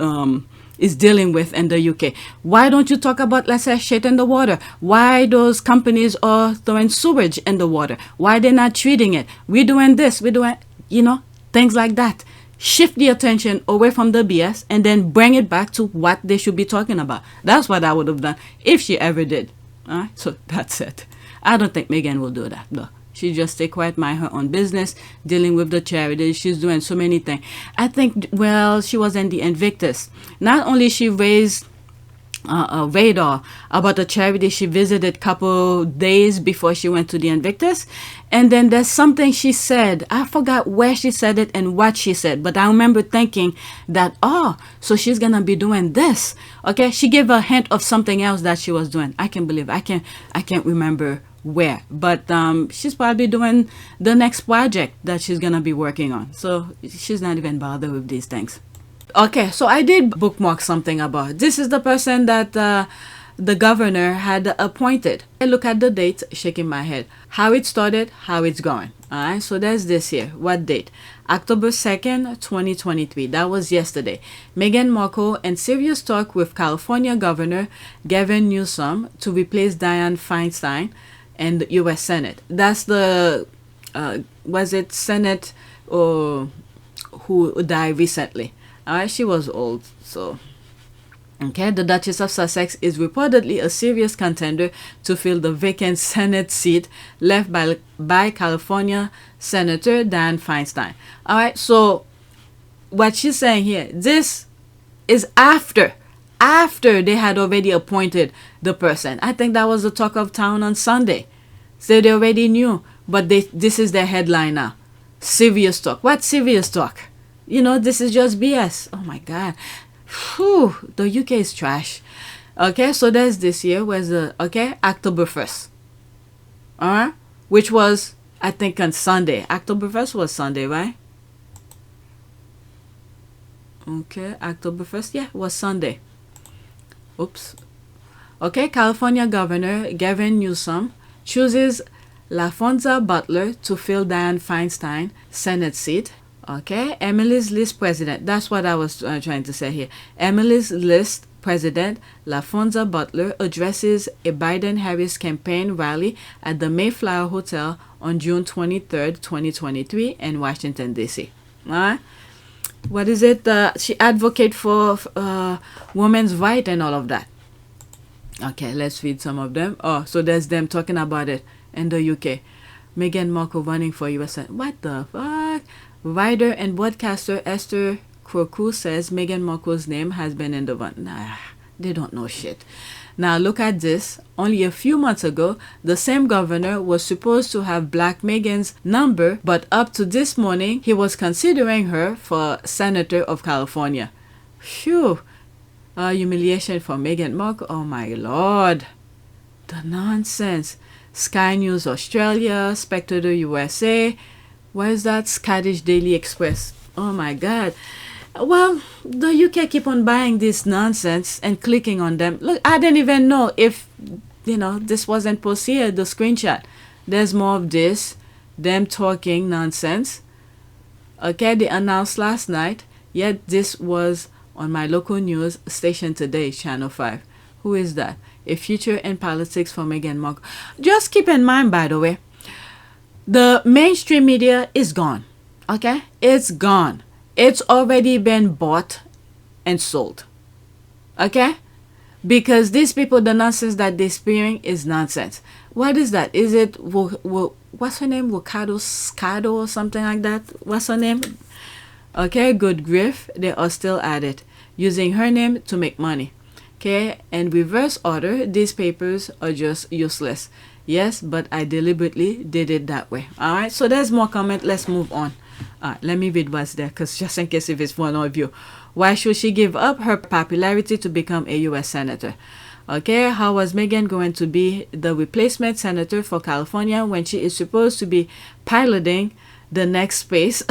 is dealing with in the UK? Why don't you talk about, let's say, shit in the water? Why those companies are throwing sewage in the water? Why they're not treating it? We're doing this, we're doing, things like that. Shift the attention away from the BS and then bring it back to what they should be talking about. That's what I would have done if she ever did. All right, so that's it. I don't think Meghan will do that, though. She just stay quiet, mind her own business, dealing with the charity. She's doing so many things. I think, she was in the Invictus. Not only she raised a radar about the charity she visited couple days before she went to the Invictus. And then there's something she said. I forgot where she said it and what she said. But I remember thinking that, so she's going to be doing this. Okay, she gave a hint of something else that she was doing. I can't believe, I can't remember where, but she's probably doing the next project that she's gonna be working on, so she's not even bothered with these things. Okay, so I did bookmark something about this is the person that the governor had appointed. I look at the date, shaking my head, how it started, how it's going. All right, so there's this here. What date? October 2nd, 2023. That was yesterday. Meghan Markle in serious talk with California Governor Gavin Newsom to replace Dianne Feinstein and the U.S. Senate. That's the, was it Senate who died recently? All right, she was old, so. Okay, the Duchess of Sussex is reportedly a serious contender to fill the vacant Senate seat left by California Senator Dianne Feinstein. All right, so what she's saying here, this is after they had already appointed the person. I think that was the talk of town on Sunday. So they already knew, but this is their headline now. Serious talk. What serious talk? This is just BS. Oh my God. Whew, the UK is trash. Okay, so there's this year was October 1st. Alright? Which was, I think, on Sunday. October 1st was Sunday, right? Okay, October 1st. Yeah, it was Sunday. Oops. Okay, California Governor Gavin Newsom chooses LaFonza Butler to fill Dianne Feinstein Senate seat. Okay, Emily's List president. That's what I was trying to say here. Emily's List president LaFonza Butler addresses a Biden-Harris campaign rally at the Mayflower Hotel on June 23rd, 2023 in Washington, D.C. All right? What is it? She advocates for women's rights and all of that. Okay, let's read some of them. Oh, so there's them talking about it in the UK. Meghan Markle running for US Senate. What the fuck? Writer and broadcaster Esther Crocu says Meghan Markle's name has been in the run. Nah, they don't know shit. Now look at this. Only a few months ago, the same governor was supposed to have blocked Meghan's number, but up to this morning, he was considering her for Senator of California. Phew. Humiliation for Meghan Markle. Oh my lord. The nonsense. Sky News Australia, Spectator USA. Where is that? Scottish Daily Express. Oh my god. Well, the UK keep on buying this nonsense and clicking on them. Look, I didn't even know if, this wasn't posted here, the screenshot. There's more of this. Them talking nonsense. Okay, they announced last night. Yet this was on my local news station today, Channel 5. Who is that? A future in politics for Meghan Markle. Just keep in mind, by the way, the mainstream media is gone. Okay? It's gone. It's already been bought and sold. Okay? Because these people, the nonsense that they're spewing is nonsense. What is that? Is it, what's her name? Wakado Scado or something like that? What's her name? Okay, good grief. They are still at it, using her name to make money. Okay, in reverse order, these papers are just useless. Yes, but I deliberately did it that way. All right, so there's more comment. Let's move on. All right, let me read what's there, because just in case if it's one of you. Why should she give up her popularity to become a U.S. senator? Okay, how was Meghan going to be the replacement senator for California when she is supposed to be piloting the next space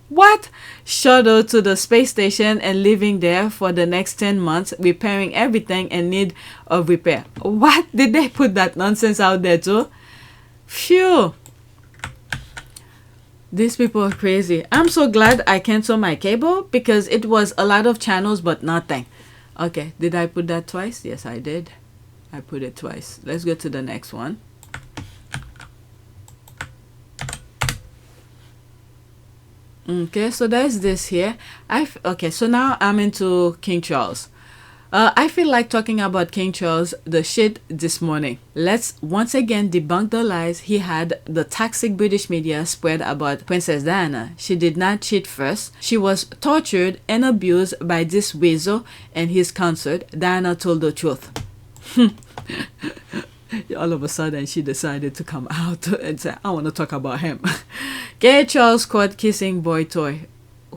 what shuttle to the space station and living there for the next 10 months, repairing everything in need of repair? What? Did they put that nonsense out there too? Phew. These people are crazy. I'm so glad I canceled my cable because it was a lot of channels but nothing. Okay, did I put that twice? Yes, I did. I put it twice. Let's go to the next one. Okay, so there's this here. Okay, so now I'm into King Charles. I feel like talking about King Charles the shit this morning. Let's once again debunk the lies he had the toxic British media spread about Princess Diana. She did not cheat first. She was tortured and abused by this weasel and his consort. Diana told the truth. All of a sudden, she decided to come out and say, I want to talk about him. Gay Charles caught kissing boy toy.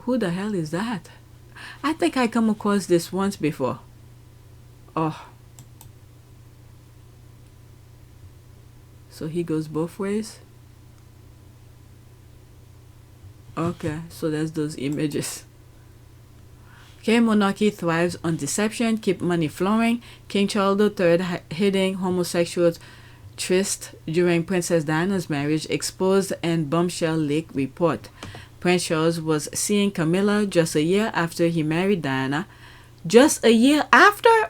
Who the hell is that? I think I come across this once before. Oh. So he goes both ways? Okay, so there's those images. Okay, monarchy thrives on deception, keep money flowing. King Charles III hitting homosexual tryst during Princess Diana's marriage exposed and bombshell leak report. Prince Charles was seeing Camilla just a year after he married Diana. Just a year after?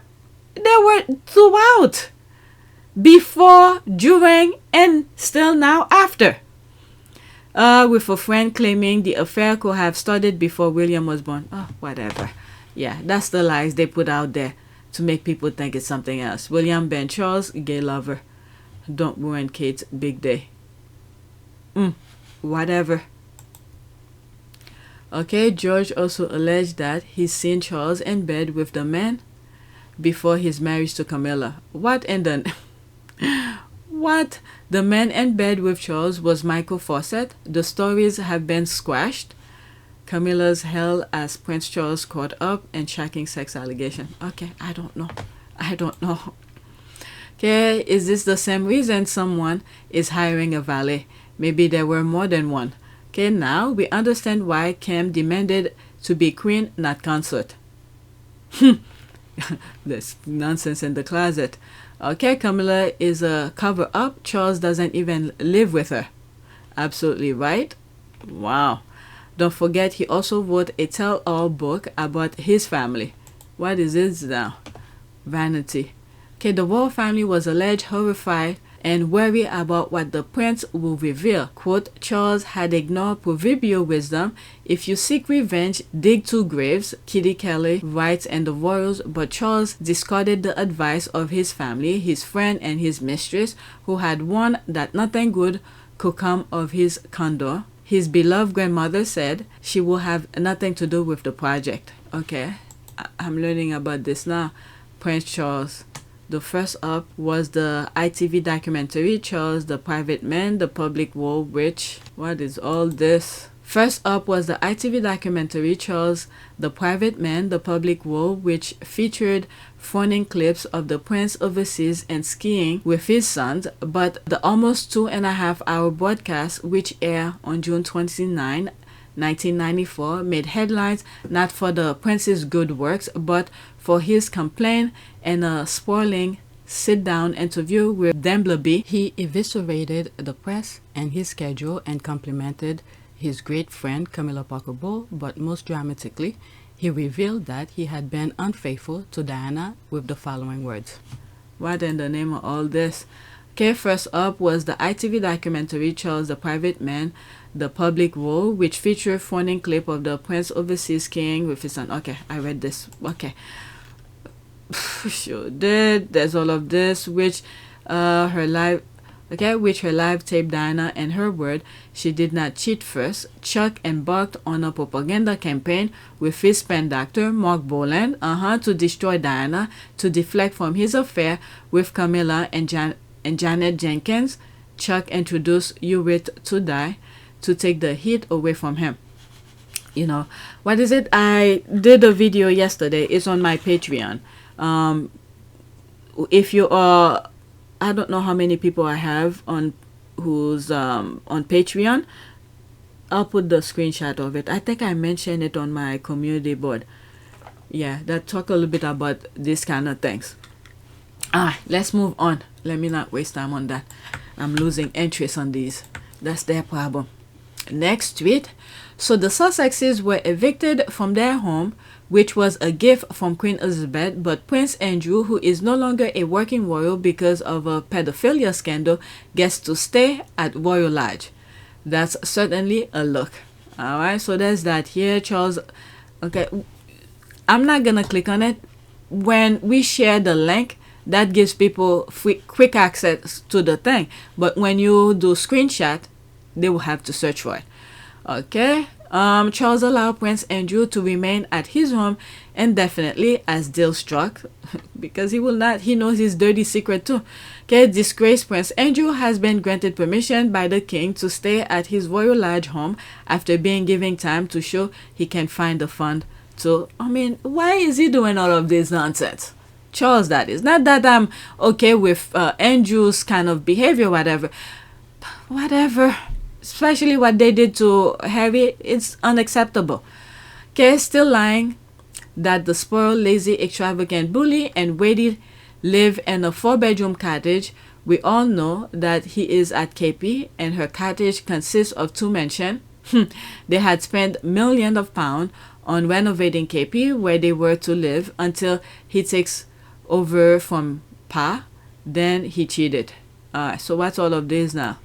They were throughout. Before, during, and still now after. With a friend claiming the affair could have started before William was born. Oh, whatever. Yeah, that's the lies they put out there to make people think it's something else. William Ben Charles, gay lover. Don't ruin Kate's big day. Whatever. Okay, George also alleged that he's seen Charles in bed with the man before his marriage to Camilla. What in the... What? The man in bed with Charles was Michael Fawcett. The stories have been squashed. Camilla's held as Prince Charles caught up in shocking sex allegation. Okay, I don't know. Okay, is this the same reason someone is hiring a valet? Maybe there were more than one. Okay, now we understand why Kim demanded to be queen, not consort. There's nonsense in the closet. Okay, Camilla is a cover-up. Charles doesn't even live with her. Absolutely right. Wow. Don't forget, he also wrote a tell-all book about his family. What is it now? Vanity. Okay, the royal family was alleged horrified and worried about what the prince will reveal. Quote, Charles had ignored proverbial wisdom. If you seek revenge, dig two graves, Kitty Kelly writes, and the royals, but Charles discarded the advice of his family, his friend, and his mistress, who had warned that nothing good could come of his candor. His beloved grandmother said she will have nothing to do with the project. Okay, I'm learning about this now. Prince Charles. The first up was the ITV documentary, Charles the Private Man, the Public World, which, what is all this? First up was the ITV documentary, Charles the Private Man, the Public World, which featured fawning clips of the prince overseas and skiing with his sons, but the almost 2.5-hour broadcast, which aired on June 29, 1994, made headlines not for the prince's good works, but for his complaint and a spoiling sit-down interview with Dembleby. He eviscerated the press and his schedule and complimented his great friend Camilla Parker Bowles, but most dramatically, he revealed that he had been unfaithful to Diana with the following words. What in the name of all this? Okay, first up was the ITV documentary Charles the Private Man, the Public World, which featured fawning clip of the prince overseas skiing with his son. Okay, I read this. Okay. Sure did. There's all of this, which her live taped Diana and her word she did not cheat first. Chuck embarked on a propaganda campaign with his pen doctor Mark Boland to destroy Diana, to deflect from his affair with Camilla and Janet Jenkins. Chuck introduced Hewitt to die to take the heat away from him. You know, what is it? I did a video yesterday. It's on my Patreon. If you are, I don't know how many people I have on who's on Patreon. I'll put the screenshot of it. I think I mentioned it on my community board. Yeah, that talk a little bit about this kind of things. Let's move on. Let me not waste time on that. I'm losing interest on these. That's their problem. Next tweet. So the Sussexes were evicted from their home, which was a gift from Queen Elizabeth, but Prince Andrew, who is no longer a working royal because of a pedophilia scandal, gets to stay at Royal Lodge. That's certainly a look. Alright, so there's that here. Charles, okay, I'm not gonna click on it. When we share the link, that gives people quick access to the thing, but when you do screenshot, they will have to search for it. Okay. Charles allowed Prince Andrew to remain at his home indefinitely as deal struck, because he knows his dirty secret too. Okay, disgraced Prince Andrew has been granted permission by the king to stay at his Royal Lodge home after being given time to show he can find the fund to. I mean, why is he doing all of this nonsense? Charles, that is. Not that I'm okay with Andrew's kind of behavior, whatever. Especially what they did to Harry, it's unacceptable. Okay, still lying that the spoiled, lazy, extravagant bully and Wadey live in a 4-bedroom cottage. We all know that he is at KP and her cottage consists of 2 mansions. They had spent millions of pounds on renovating KP where they were to live until he takes over from Pa. Then he cheated. So what's all of this now?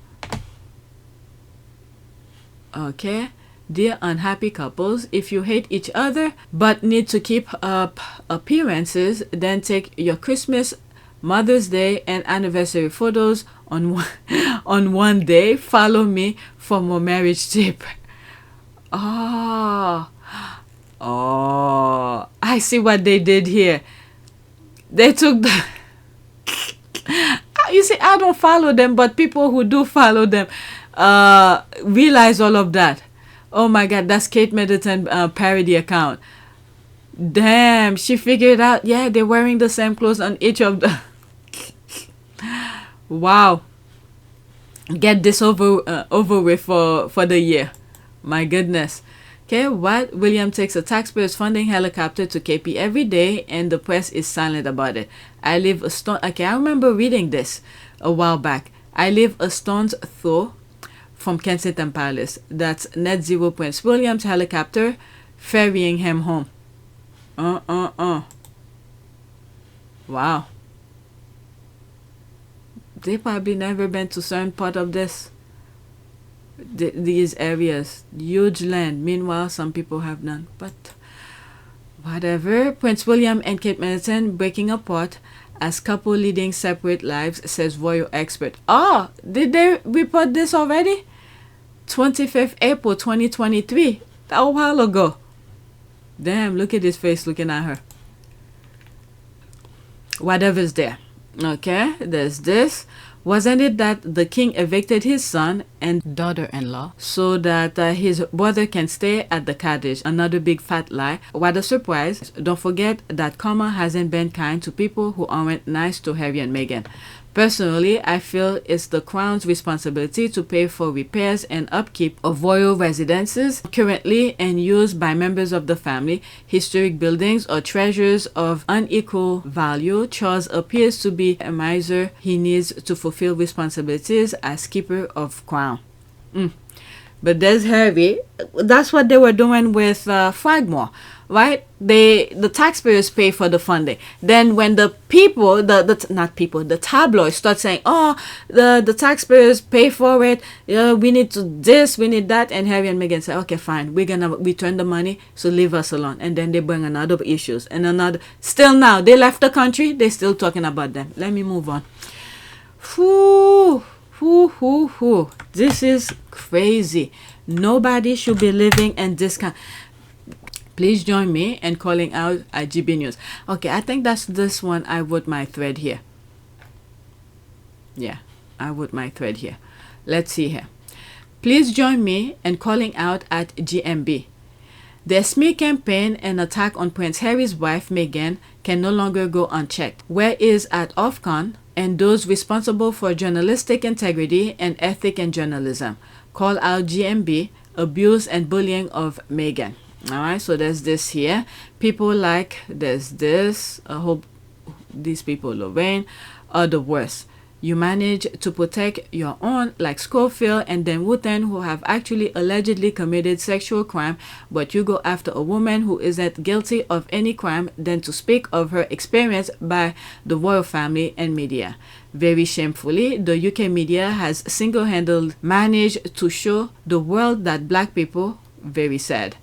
Okay, dear unhappy couples, if you hate each other but need to keep up appearances, then take your Christmas, Mother's Day, and anniversary photos on one day. Follow me for more marriage tip. Oh, I see what they did here. They took the you see, I don't follow them, but people who do follow them realize all of that. Oh my god, that's Kate Middleton parody account. Damn, she figured out. Yeah, they're wearing the same clothes on each of the wow. Get this over with for the year. My goodness. Okay, what? William takes a taxpayers funding helicopter to KP every day and the press is silent about it. I live a stone. Okay, I remember reading this a while back. I live a stone's throw from Kensington Palace. That's net zero Prince William's helicopter ferrying him home. Wow. They probably never been to certain part of this. These areas, huge land. Meanwhile, some people have none. But whatever. Prince William and Kate Middleton breaking apart as couple leading separate lives, says royal expert. Oh, did they report this already? 25th April 2023. A while ago. Damn, look at his face looking at her. Whatever's there. Okay, there's this. Wasn't it that the king evicted his son and daughter-in-law so that his brother can stay at the cottage? Another big fat lie. What a surprise. Don't forget that karma hasn't been kind to people who aren't nice to Harry and Meghan. Personally, I feel it's the crown's responsibility to pay for repairs and upkeep of royal residences currently in use by members of the family, historic buildings, or treasures of unequal value. Charles appears to be a miser. He needs to fulfill responsibilities as keeper of crown. But there's Harry. That's what they were doing with Fragmore, right? The taxpayers pay for the funding. Then when the people, the tabloids start saying, oh, the taxpayers pay for it. We need to this, we need that. And Harry and Meghan say, okay, fine. We're going to return the money. So leave us alone. And then they bring another issues and another. Still now, they left the country. They're still talking about them. Let me move on. This is crazy. Nobody should be living in this kind. Please join me in calling out IGB News. Okay, I think that's this one. I wrote my thread here. Yeah, I wrote my thread here. Let's see here. Please join me in calling out at GMB. The smear campaign and attack on Prince Harry's wife Meghan can no longer go unchecked. Where is at Ofcon and those responsible for journalistic integrity and ethic in journalism? Call out GMB, abuse and bullying of Meghan. Alright, so there's this here. People like, there's this. I hope these people, Lorraine, are the worst. You manage to protect your own, like Schofield and then Wooten, who have actually allegedly committed sexual crime, but you go after a woman who isn't guilty of any crime than to speak of her experience by the royal family and media. Very shamefully, the UK media has single-handedly managed to show the world that black people, very sad.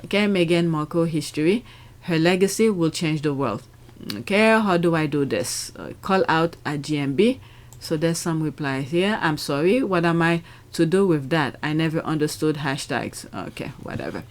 Okay, Meghan Markle history. Her legacy will change the world. Okay, how do I do this? Call out at GMB. So there's some replies here. I'm sorry. What am I to do with that? I never understood hashtags. Okay, whatever.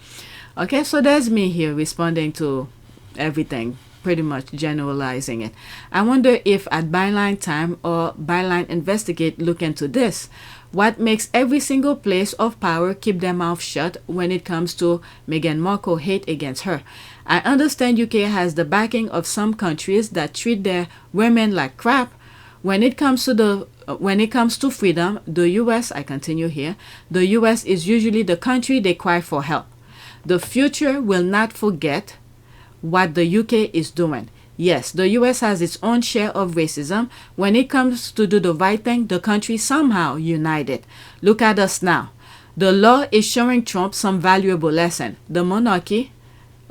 Okay, so there's me here responding to everything, pretty much generalizing it. I wonder if at Byline Time or Byline Investigate look into this. What makes every single place of power keep their mouth shut when it comes to Meghan Markle hate against her? I understand UK has the backing of some countries that treat their women like crap. When it comes to freedom, the US, I continue here, the US is usually the country they cry for help. The future will not forget what the UK is doing. Yes, the US has its own share of racism. When it comes to do the right thing, the country somehow united. Look at us now. The law is showing Trump some valuable lesson. The monarchy,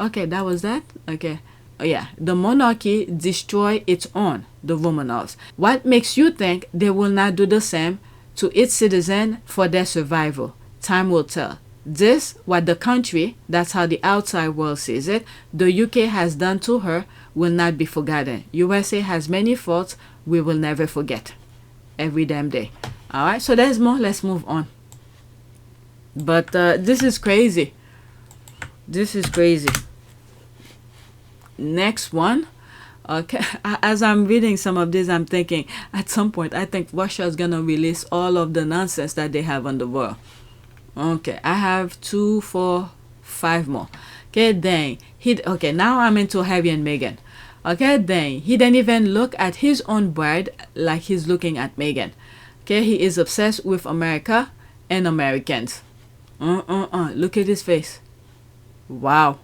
okay, that was that? Okay. Oh, yeah, the monarchy destroy its own, the Romanovs. What makes you think they will not do the same to its citizen for their survival? Time will tell. This, what the country, that's how the outside world sees it, the UK has done to her, will not be forgotten. USA has many faults we will never forget. Every damn day. Alright, so there's more. Let's move on. But this is crazy. This is crazy. Next one. Okay, as I'm reading some of this, I'm thinking at some point I think Russia is gonna release all of the nonsense that they have on the world. Okay, I have 2, 4, 5 more. Okay, dang. Okay, now I'm into Harry and Meghan. Okay, dang. He didn't even look at his own bride like he's looking at Meghan. Okay, he is obsessed with America and Americans. Look at his face. Wow.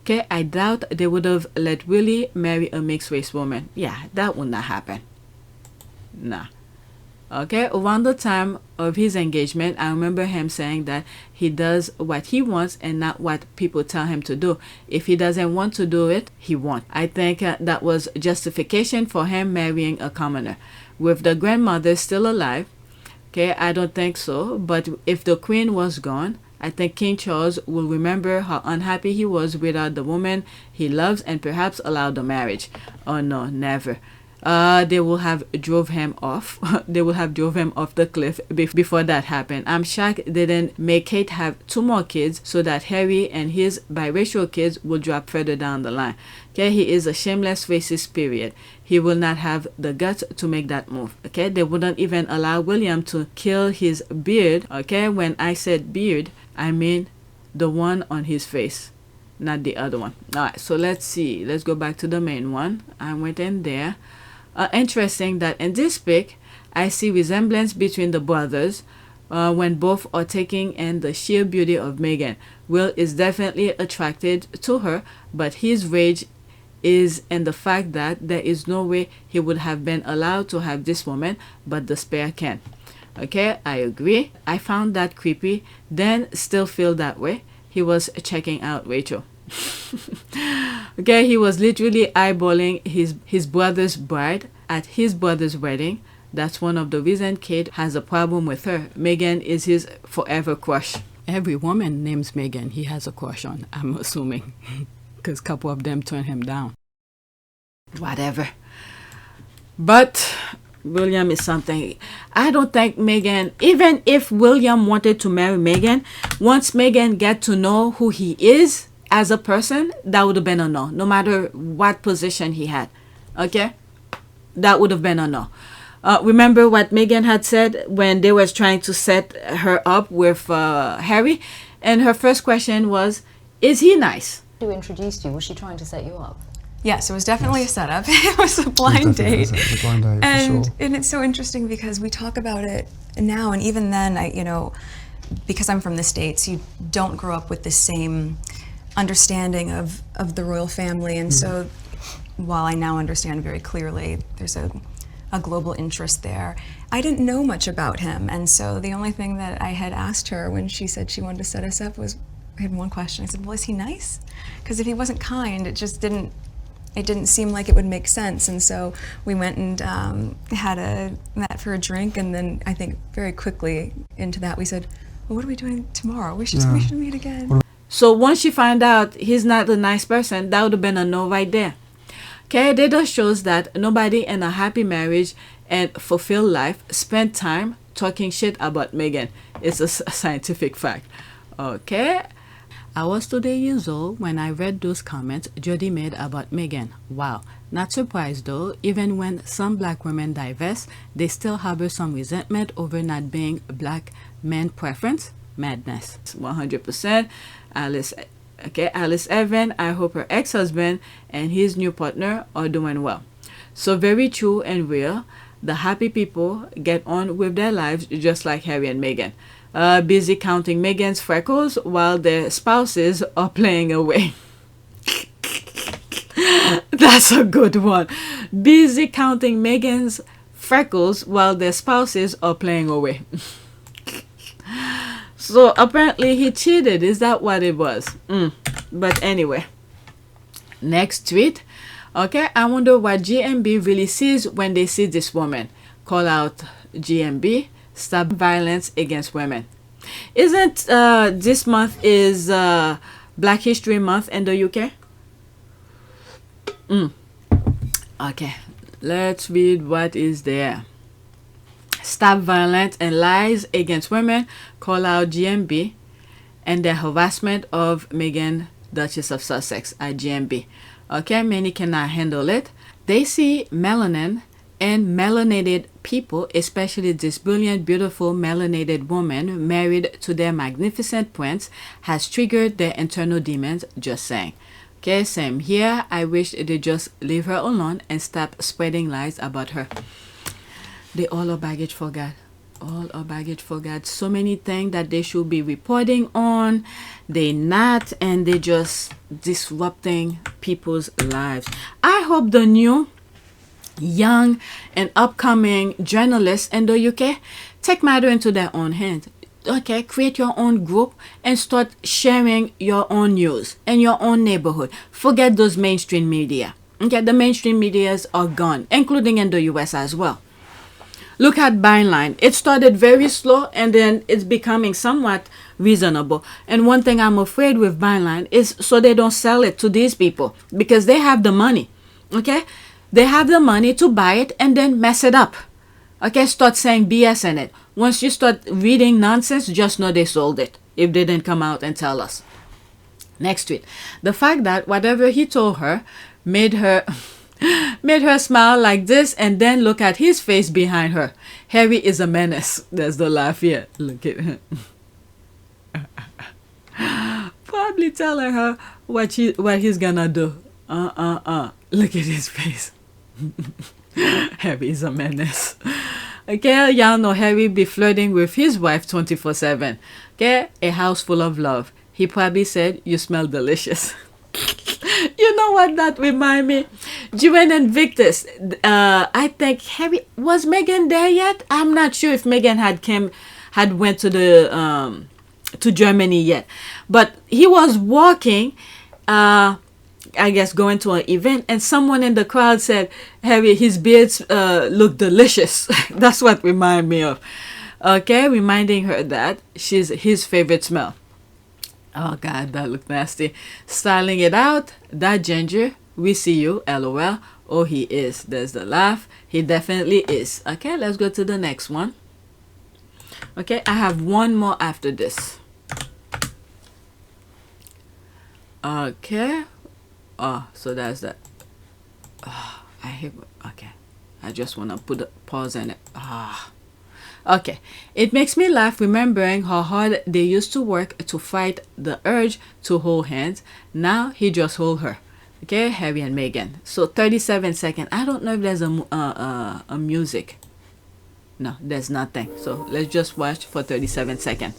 Okay, I doubt they would have let Willie marry a mixed race woman. Yeah, that would not happen. Nah. Okay, around the time of his engagement, I remember him saying that he does what he wants and not what people tell him to do. If he doesn't want to do it, he won't. I think that was justification for him marrying a commoner. With the grandmother still alive, okay, I don't think so. But if the queen was gone, I think King Charles will remember how unhappy he was without the woman he loves and perhaps allow the marriage. Oh no, never. They will have drove him off. They will have drove him off the cliff before that happened. I'm shocked they didn't make Kate have 2 more kids so that Harry and his biracial kids will drop further down the line. Okay, he is a shameless racist, period. He will not have the guts to make that move. Okay, they wouldn't even allow William to kill his beard. Okay, when I said beard, I mean the one on his face, not the other one. All right, so let's see. Let's go back to the main one. I went in there. Interesting that in this pic, I see resemblance between the brothers when both are taking in the sheer beauty of Meghan. Will is definitely attracted to her, but his rage is in the fact that there is no way he would have been allowed to have this woman, but the spare can. Okay, I agree. I found that creepy, then still feel that way. He was checking out Rachel. Okay, he was literally eyeballing his brother's bride at his brother's wedding. That's one of the reasons Kate has a problem with her. Meghan is his forever crush. Every woman names Meghan he has a crush on, I'm assuming, because a couple of them turn him down. Whatever. But William is something. I don't think Meghan, even if William wanted to marry Meghan, once Meghan get to know who he is as a person, that would have been a no, no matter what position he had. Okay, that would have been a no. Remember what Meghan had said when they was trying to set her up with Harry, and her first question was, is he nice? Who introduced you? Was she trying to set you up? Yes, it was definitely a setup. It was a blind date. It was a blind date, and, for sure. and it's so interesting because we talk about it now, and even then, because I'm from the States, you don't grow up with the same understanding of the royal family, and so while I now understand very clearly there's a global interest there, I didn't know much about him, and so the only thing that I had asked her when she said she wanted to set us up was, I had one question. I said, well, is he nice? Because if he wasn't kind, it didn't seem like it would make sense, and so we went and met for a drink, and then I think very quickly into that we said, well, what are we doing tomorrow? We should meet again. So once she found out he's not a nice person, that would have been a no right there. Okay, data shows that nobody in a happy marriage and fulfilled life spent time talking shit about Meghan. It's a scientific fact. Okay. I was 2 years old when I read those comments Jody made about Meghan. Wow. Not surprised though, even when some black women divest, they still harbor some resentment over not being black men preference. Madness. 100%. Alice Evan, I hope her ex-husband and his new partner are doing well. So very true and real. The happy people get on with their lives just like Harry and Meghan. Busy counting Meghan's freckles while their spouses are playing away. That's a good one. Busy counting Meghan's freckles while their spouses are playing away. So apparently he cheated. Is that what it was? But anyway, next tweet. Okay, I wonder what GMB really sees when they see this woman. Call out GMB. Stop violence against women. Isn't this month is Black History Month in the UK? Okay, let's read what is there. Stop violence and lies against women, call out GMB, and the harassment of Meghan, Duchess of Sussex, at GMB. Okay, many cannot handle it. They see melanin and melanated people, especially this brilliant, beautiful melanated woman married to their magnificent prince, has triggered their internal demons, just saying. Okay, same here. I wish they just leave her alone and stop spreading lies about her. They all are baggage for God. all our baggage forgot so many things that they should be reporting on. They not, and they just disrupting people's lives. I hope the new young and upcoming journalists in the UK take matter into their own hands. Okay, create your own group and start sharing your own news in your own neighborhood. Forget those mainstream media. Okay, the mainstream medias are gone, including in the US as well. Look at Byline. It started very slow and then it's becoming somewhat reasonable. And one thing I'm afraid with Byline is so they don't sell it to these people because they have the money. Okay? They have the money to buy it and then mess it up. Okay? Start saying BS in it. Once you start reading nonsense, just know they sold it if they didn't come out and tell us. Next tweet. The fact that whatever he told her made her smile like this and then look at his face behind her. Harry is a menace. There's the laugh here. Look at him. Probably telling her what he's gonna do. Look at his face. Harry is a menace. Okay, y'all know Harry be flirting with his wife 24/7. Okay, a house full of love. He probably said, "You smell delicious." You know what that remind me? Juan and Victus. I think Harry was Meghan there yet? I'm not sure if Meghan had went to the to Germany yet, but he was walking. I guess going to an event, and someone in the crowd said, "Harry, his beards look delicious." That's what remind me of. Okay, reminding her that she's his favorite smell. Oh God, that looked nasty. Styling it out, that ginger, we see you, LOL. Oh, he is. There's the laugh. He definitely is. Okay, let's go to the next one. Okay, I have one more after this. Okay. Oh, so that's that. Oh, I hate. Okay, I just want to put a pause in it. Okay, it makes me laugh remembering how hard they used to work to fight the urge to hold hands. Now he just hold her. Okay, Harry and Meghan. So 37 seconds. I don't know if there's a music. No, there's nothing. So let's just watch for 37 seconds.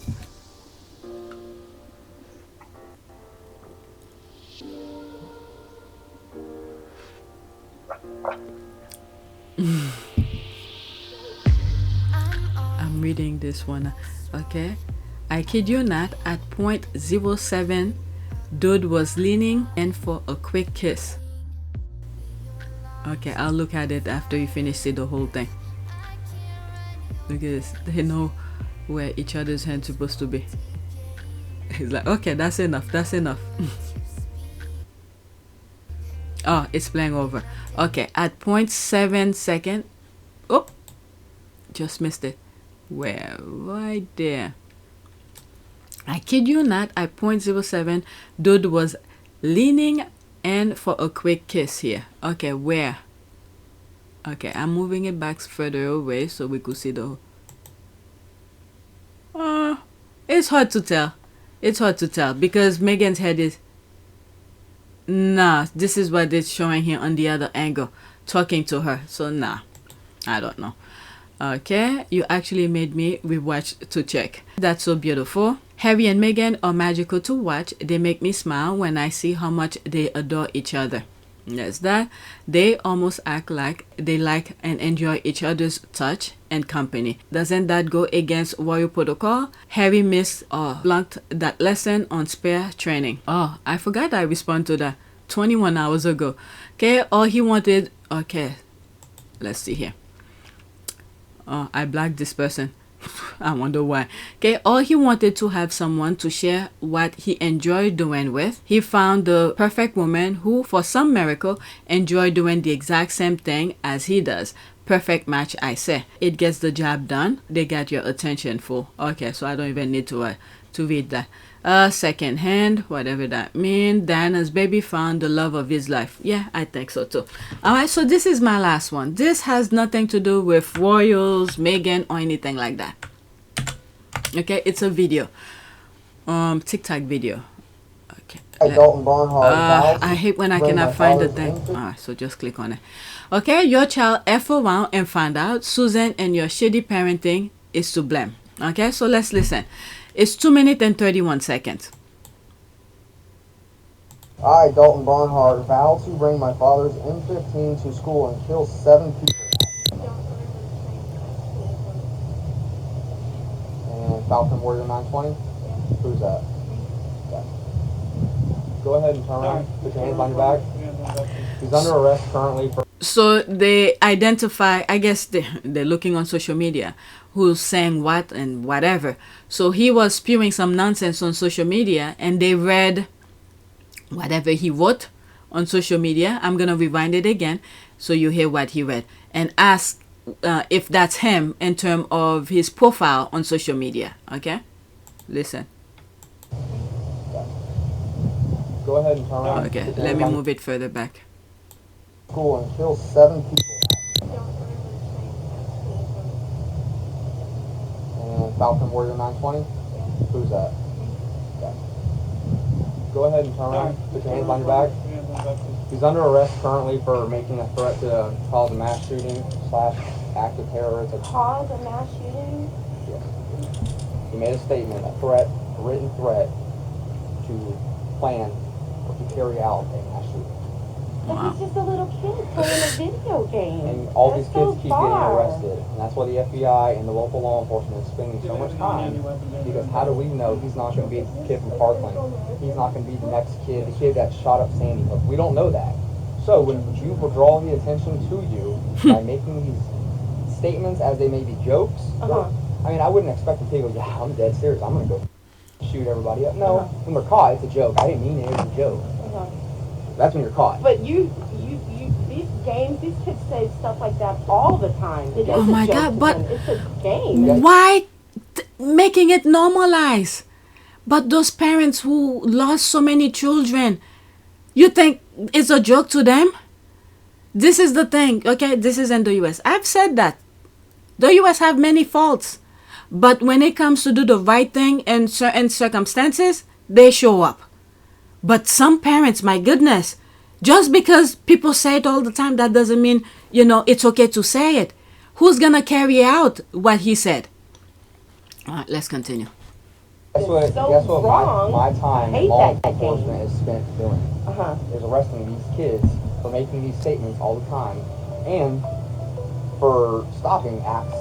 I'm reading this one. Okay, I kid you not, at point 07 dude was leaning in for a quick kiss. Okay, I'll look at it after you finish see the whole thing. Look at this. They know where each other's hand's supposed to be. He's like, okay, that's enough, that's enough. Oh, it's playing over. Okay, at 0.7 second. Oh, just missed it. Where? Right there. I kid you not, at 0.07, dude was leaning in for a quick kiss here. Okay, where? Okay, I'm moving it back further away so we could see the... it's hard to tell. It's hard to tell because Meghan's head is... Nah, this is what it's showing here on the other angle, talking to her. So nah, I don't know. Okay, you actually made me rewatch to check. That's so beautiful. Harry and Meghan are magical to watch. They make me smile when I see how much they adore each other. That's that. They almost act like they like and enjoy each other's touch and company. Doesn't that go against royal protocol? Harry missed or flunked that lesson on spare training. Oh, I forgot I responded to that 21 hours ago. Okay, all he wanted... Okay, let's see here. Oh, I blocked this person. I wonder why. Okay, all he wanted to have someone to share what he enjoyed doing with. He found the perfect woman who, for some miracle, enjoyed doing the exact same thing as he does. Perfect match, I say. It gets the job done. They got your attention full. Okay, so I don't even need to read that. Second hand, whatever that means. Diana's baby found the love of his life. Yeah, I think so too. Alright, so this is my last one. This has nothing to do with royals, Meghan, or anything like that. Okay, it's a video. TikTok video. Okay. I hate when I cannot find the thing. Alright, so just click on it. Okay, your child F around and find out Susan and your shitty parenting is to blame. Okay, so let's listen. It's 2 minutes and 31 seconds. I, Dalton Barnhart, vow to bring my father's M15 to school and kill 7 people. And Falcon Warrior 920? Who's that? Okay. Go ahead and turn around. Put your hands on your back. He's under arrest currently for... So they identify, I guess they're looking on social media, who's saying what and whatever. So he was spewing some nonsense on social media, and they read whatever he wrote on social media. I'm going to rewind it again so you hear what he read, and ask if that's him in terms of his profile on social media. Okay? Listen. Go ahead and turn around. Okay, let me move it further back. School and kill 7 people. And Falcon Warrior 920? Who's that? Okay. Go ahead and turn around. Put your hands on your back. He's under arrest currently for making a threat to cause a mass shooting / act of terrorism. Cause a mass shooting? Yes. He made a statement, a written threat to plan or to carry out a mass shooting. But he's just a little kid playing a video game. And all That's these kids so keep far. getting arrested. And that's why the FBI and the local law enforcement is spending so much time. Because how do we know he's not going to be the kid from Parkland? He's not going to be the next kid, the kid that shot up Sandy Hook. We don't know that. So when you draw the attention to you by making these statements as they may be jokes, I mean, I wouldn't expect the kid to go, yeah, I'm dead serious. I'm going to go shoot everybody up. No, when they're caught, it's a joke. I didn't mean it. It was a joke. That's when you're caught. But these games, these kids say stuff like that all the time. It Oh is a my joke God, to but them. It's a game. why making it normalized? But those parents who lost so many children, you think it's a joke to them? This is the thing, okay? This is in the US. I've said that. The US have many faults. But when it comes to do the right thing in certain circumstances, they show up. But some parents, my goodness, just because people say it all the time, that doesn't mean, it's okay to say it. Who's going to carry out what he said? All right, let's continue. Guess what wrong. my time I in hate law that enforcement is spent doing? Is arresting these kids for making these statements all the time and for stopping acts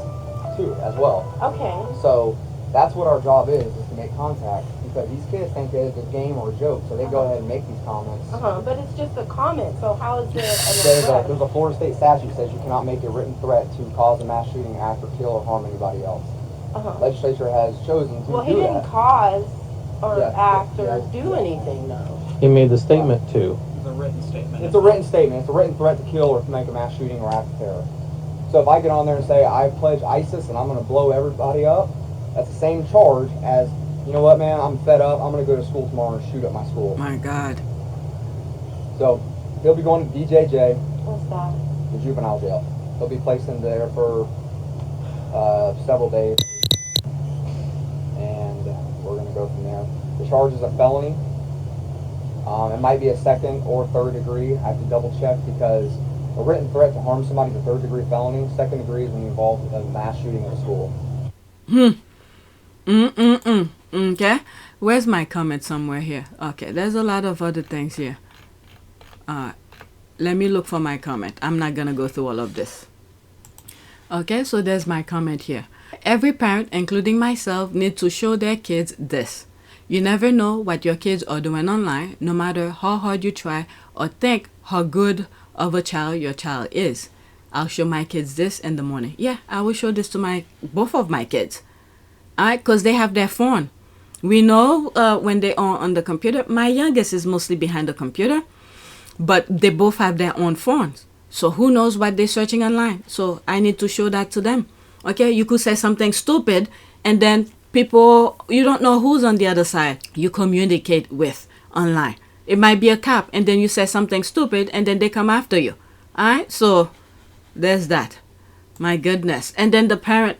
too as well. Okay. So that's what our job is to make contact, because these kids think that it's a game or a joke, so they go ahead and make these comments. But it's just a comment, so how is it There's an a Florida state statute that says you cannot make a written threat to cause a mass shooting, act, or kill or harm anybody else. Legislature has chosen to Well, do he didn't that. cause or Yeah. act or Yeah. do anything, though. He made the statement too. It's a written statement. It's a written threat to kill or to make a mass shooting or act of terror. So if I get on there and say, I pledge ISIS and I'm going to blow everybody up, that's the same charge as, you know what, man, I'm fed up. I'm going to go to school tomorrow and shoot up my school. My God. So he'll be going to DJJ, What's that? the juvenile jail. He'll be placed in there for several days. And we're going to go from there. The charge is a felony. It might be a second or third degree. I have to double check, because a written threat to harm somebody is a third degree felony. Second degree is when you involve a mass shooting at a school. Okay. Where's my comment somewhere here? Okay, there's a lot of other things here. Let me look for my comment. I'm not going to go through all of this. Okay, so there's my comment here. Every parent, including myself, needs to show their kids this. You never know what your kids are doing online, no matter how hard you try or think how good of a child your child is. I'll show my kids this in the morning. Yeah, I will show this to both of my kids. Alright, because they have their phone. We know when they are on the computer. My youngest is mostly behind the computer, but they both have their own phones. So who knows what they're searching online? So I need to show that to them. Okay, you could say something stupid, and then people, you don't know who's on the other side you communicate with online. It might be a cop, and then you say something stupid, and then they come after you. Alright, so there's that. My goodness. And then the parent,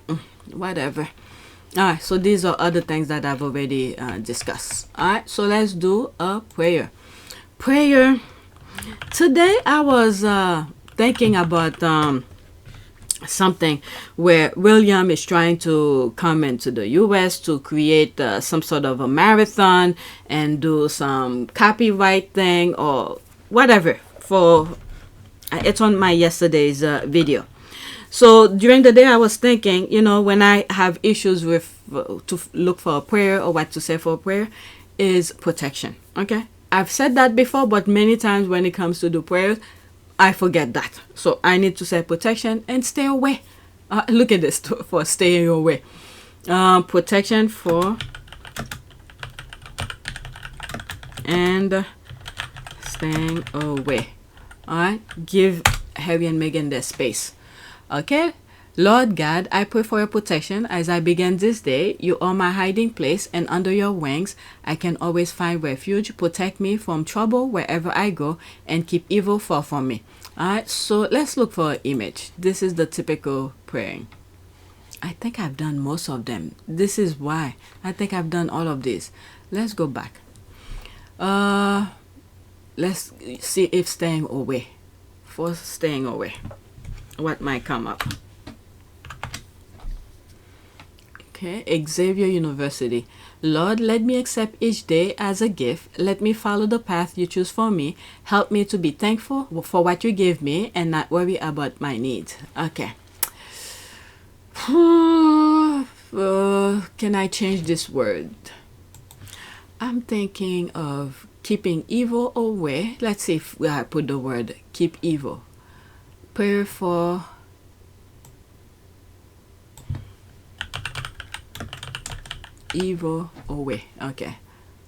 whatever. Alright, so these are other things that I've already discussed. Alright, so let's do a prayer. Prayer. Today I was thinking about something where William is trying to come into the US to create some sort of a marathon and do some copyright thing or whatever for it's on my yesterday's video. So during the day I was thinking, you know, when I have issues with to look for a prayer or what to say for a prayer is protection. Okay, I've said that before, but many times when it comes to the prayers I forget that. So I need to say protection and stay away. Look at this for staying away. Protection for and staying away. Alright, give Harry and Meghan their space. Okay, Lord God, I pray for your protection as I begin this day. You are my hiding place, and under your wings I can always find refuge. Protect me from trouble wherever I go, and keep evil far from me. Alright, so let's look for an image. This is the typical praying. I think I've done most of them. This is why I think I've done all of these. Let's go back. Let's see if staying away. For staying away, what might come up? Okay, Xavier University. Lord, let me accept each day as a gift. Let me follow the path you choose for me. Help me to be thankful for what you give me and not worry about my needs. Okay. Can I change this word? I'm thinking of keeping evil away. Let's see if I put the word keep evil. Prayer for evil away. Okay.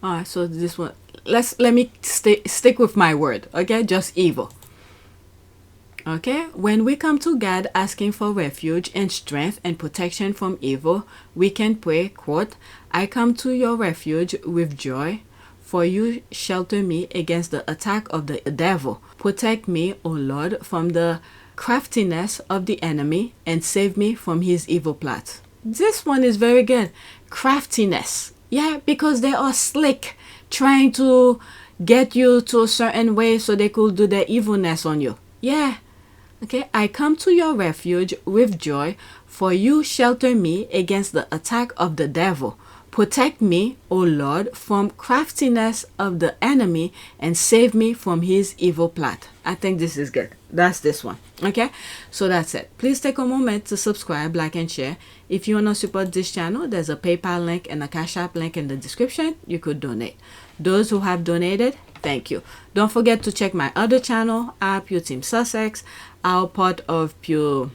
All right, so this one, let me stick with my word. Okay, just evil. Okay, when we come to God asking for refuge and strength and protection from evil, we can pray, quote, I come to your refuge with joy, for you shelter me against the attack of the devil. Protect me, O Lord, from the craftiness of the enemy and save me from his evil plots. This one is very good. Craftiness. Yeah, because they are slick, trying to get you to a certain way so they could do their evilness on you. Yeah. Okay, I come to your refuge with joy, for you shelter me against the attack of the devil. Protect me, O Lord, from craftiness of the enemy and save me from his evil plot. I think this is good. That's this one. Okay, so that's it. Please take a moment to subscribe, like, and share. If you want to support this channel, there's a PayPal link and a Cash App link in the description. You could donate. Those who have donated, thank you. Don't forget to check my other channel, our Pure Team Sussex, our part of Pure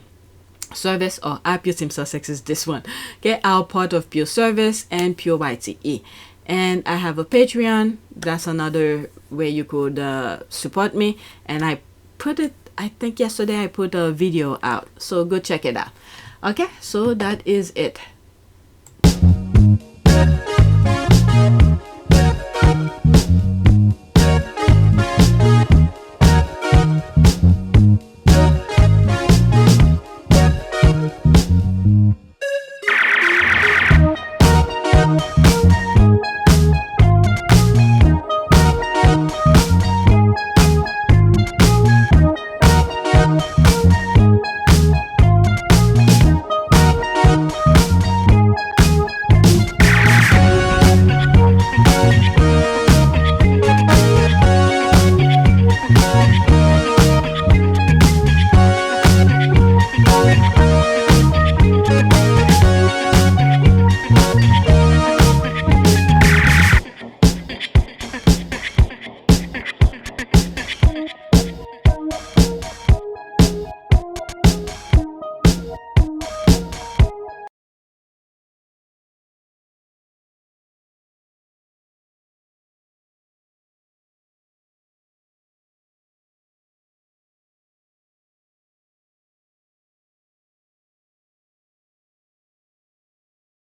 Service, or our Pure Team Sussex is this one. Okay, our part of Pure Service and Pure YTE. And I have a Patreon. That's another way you could support me. And I think yesterday I put a video out. So go check it out. Okay, so that is it.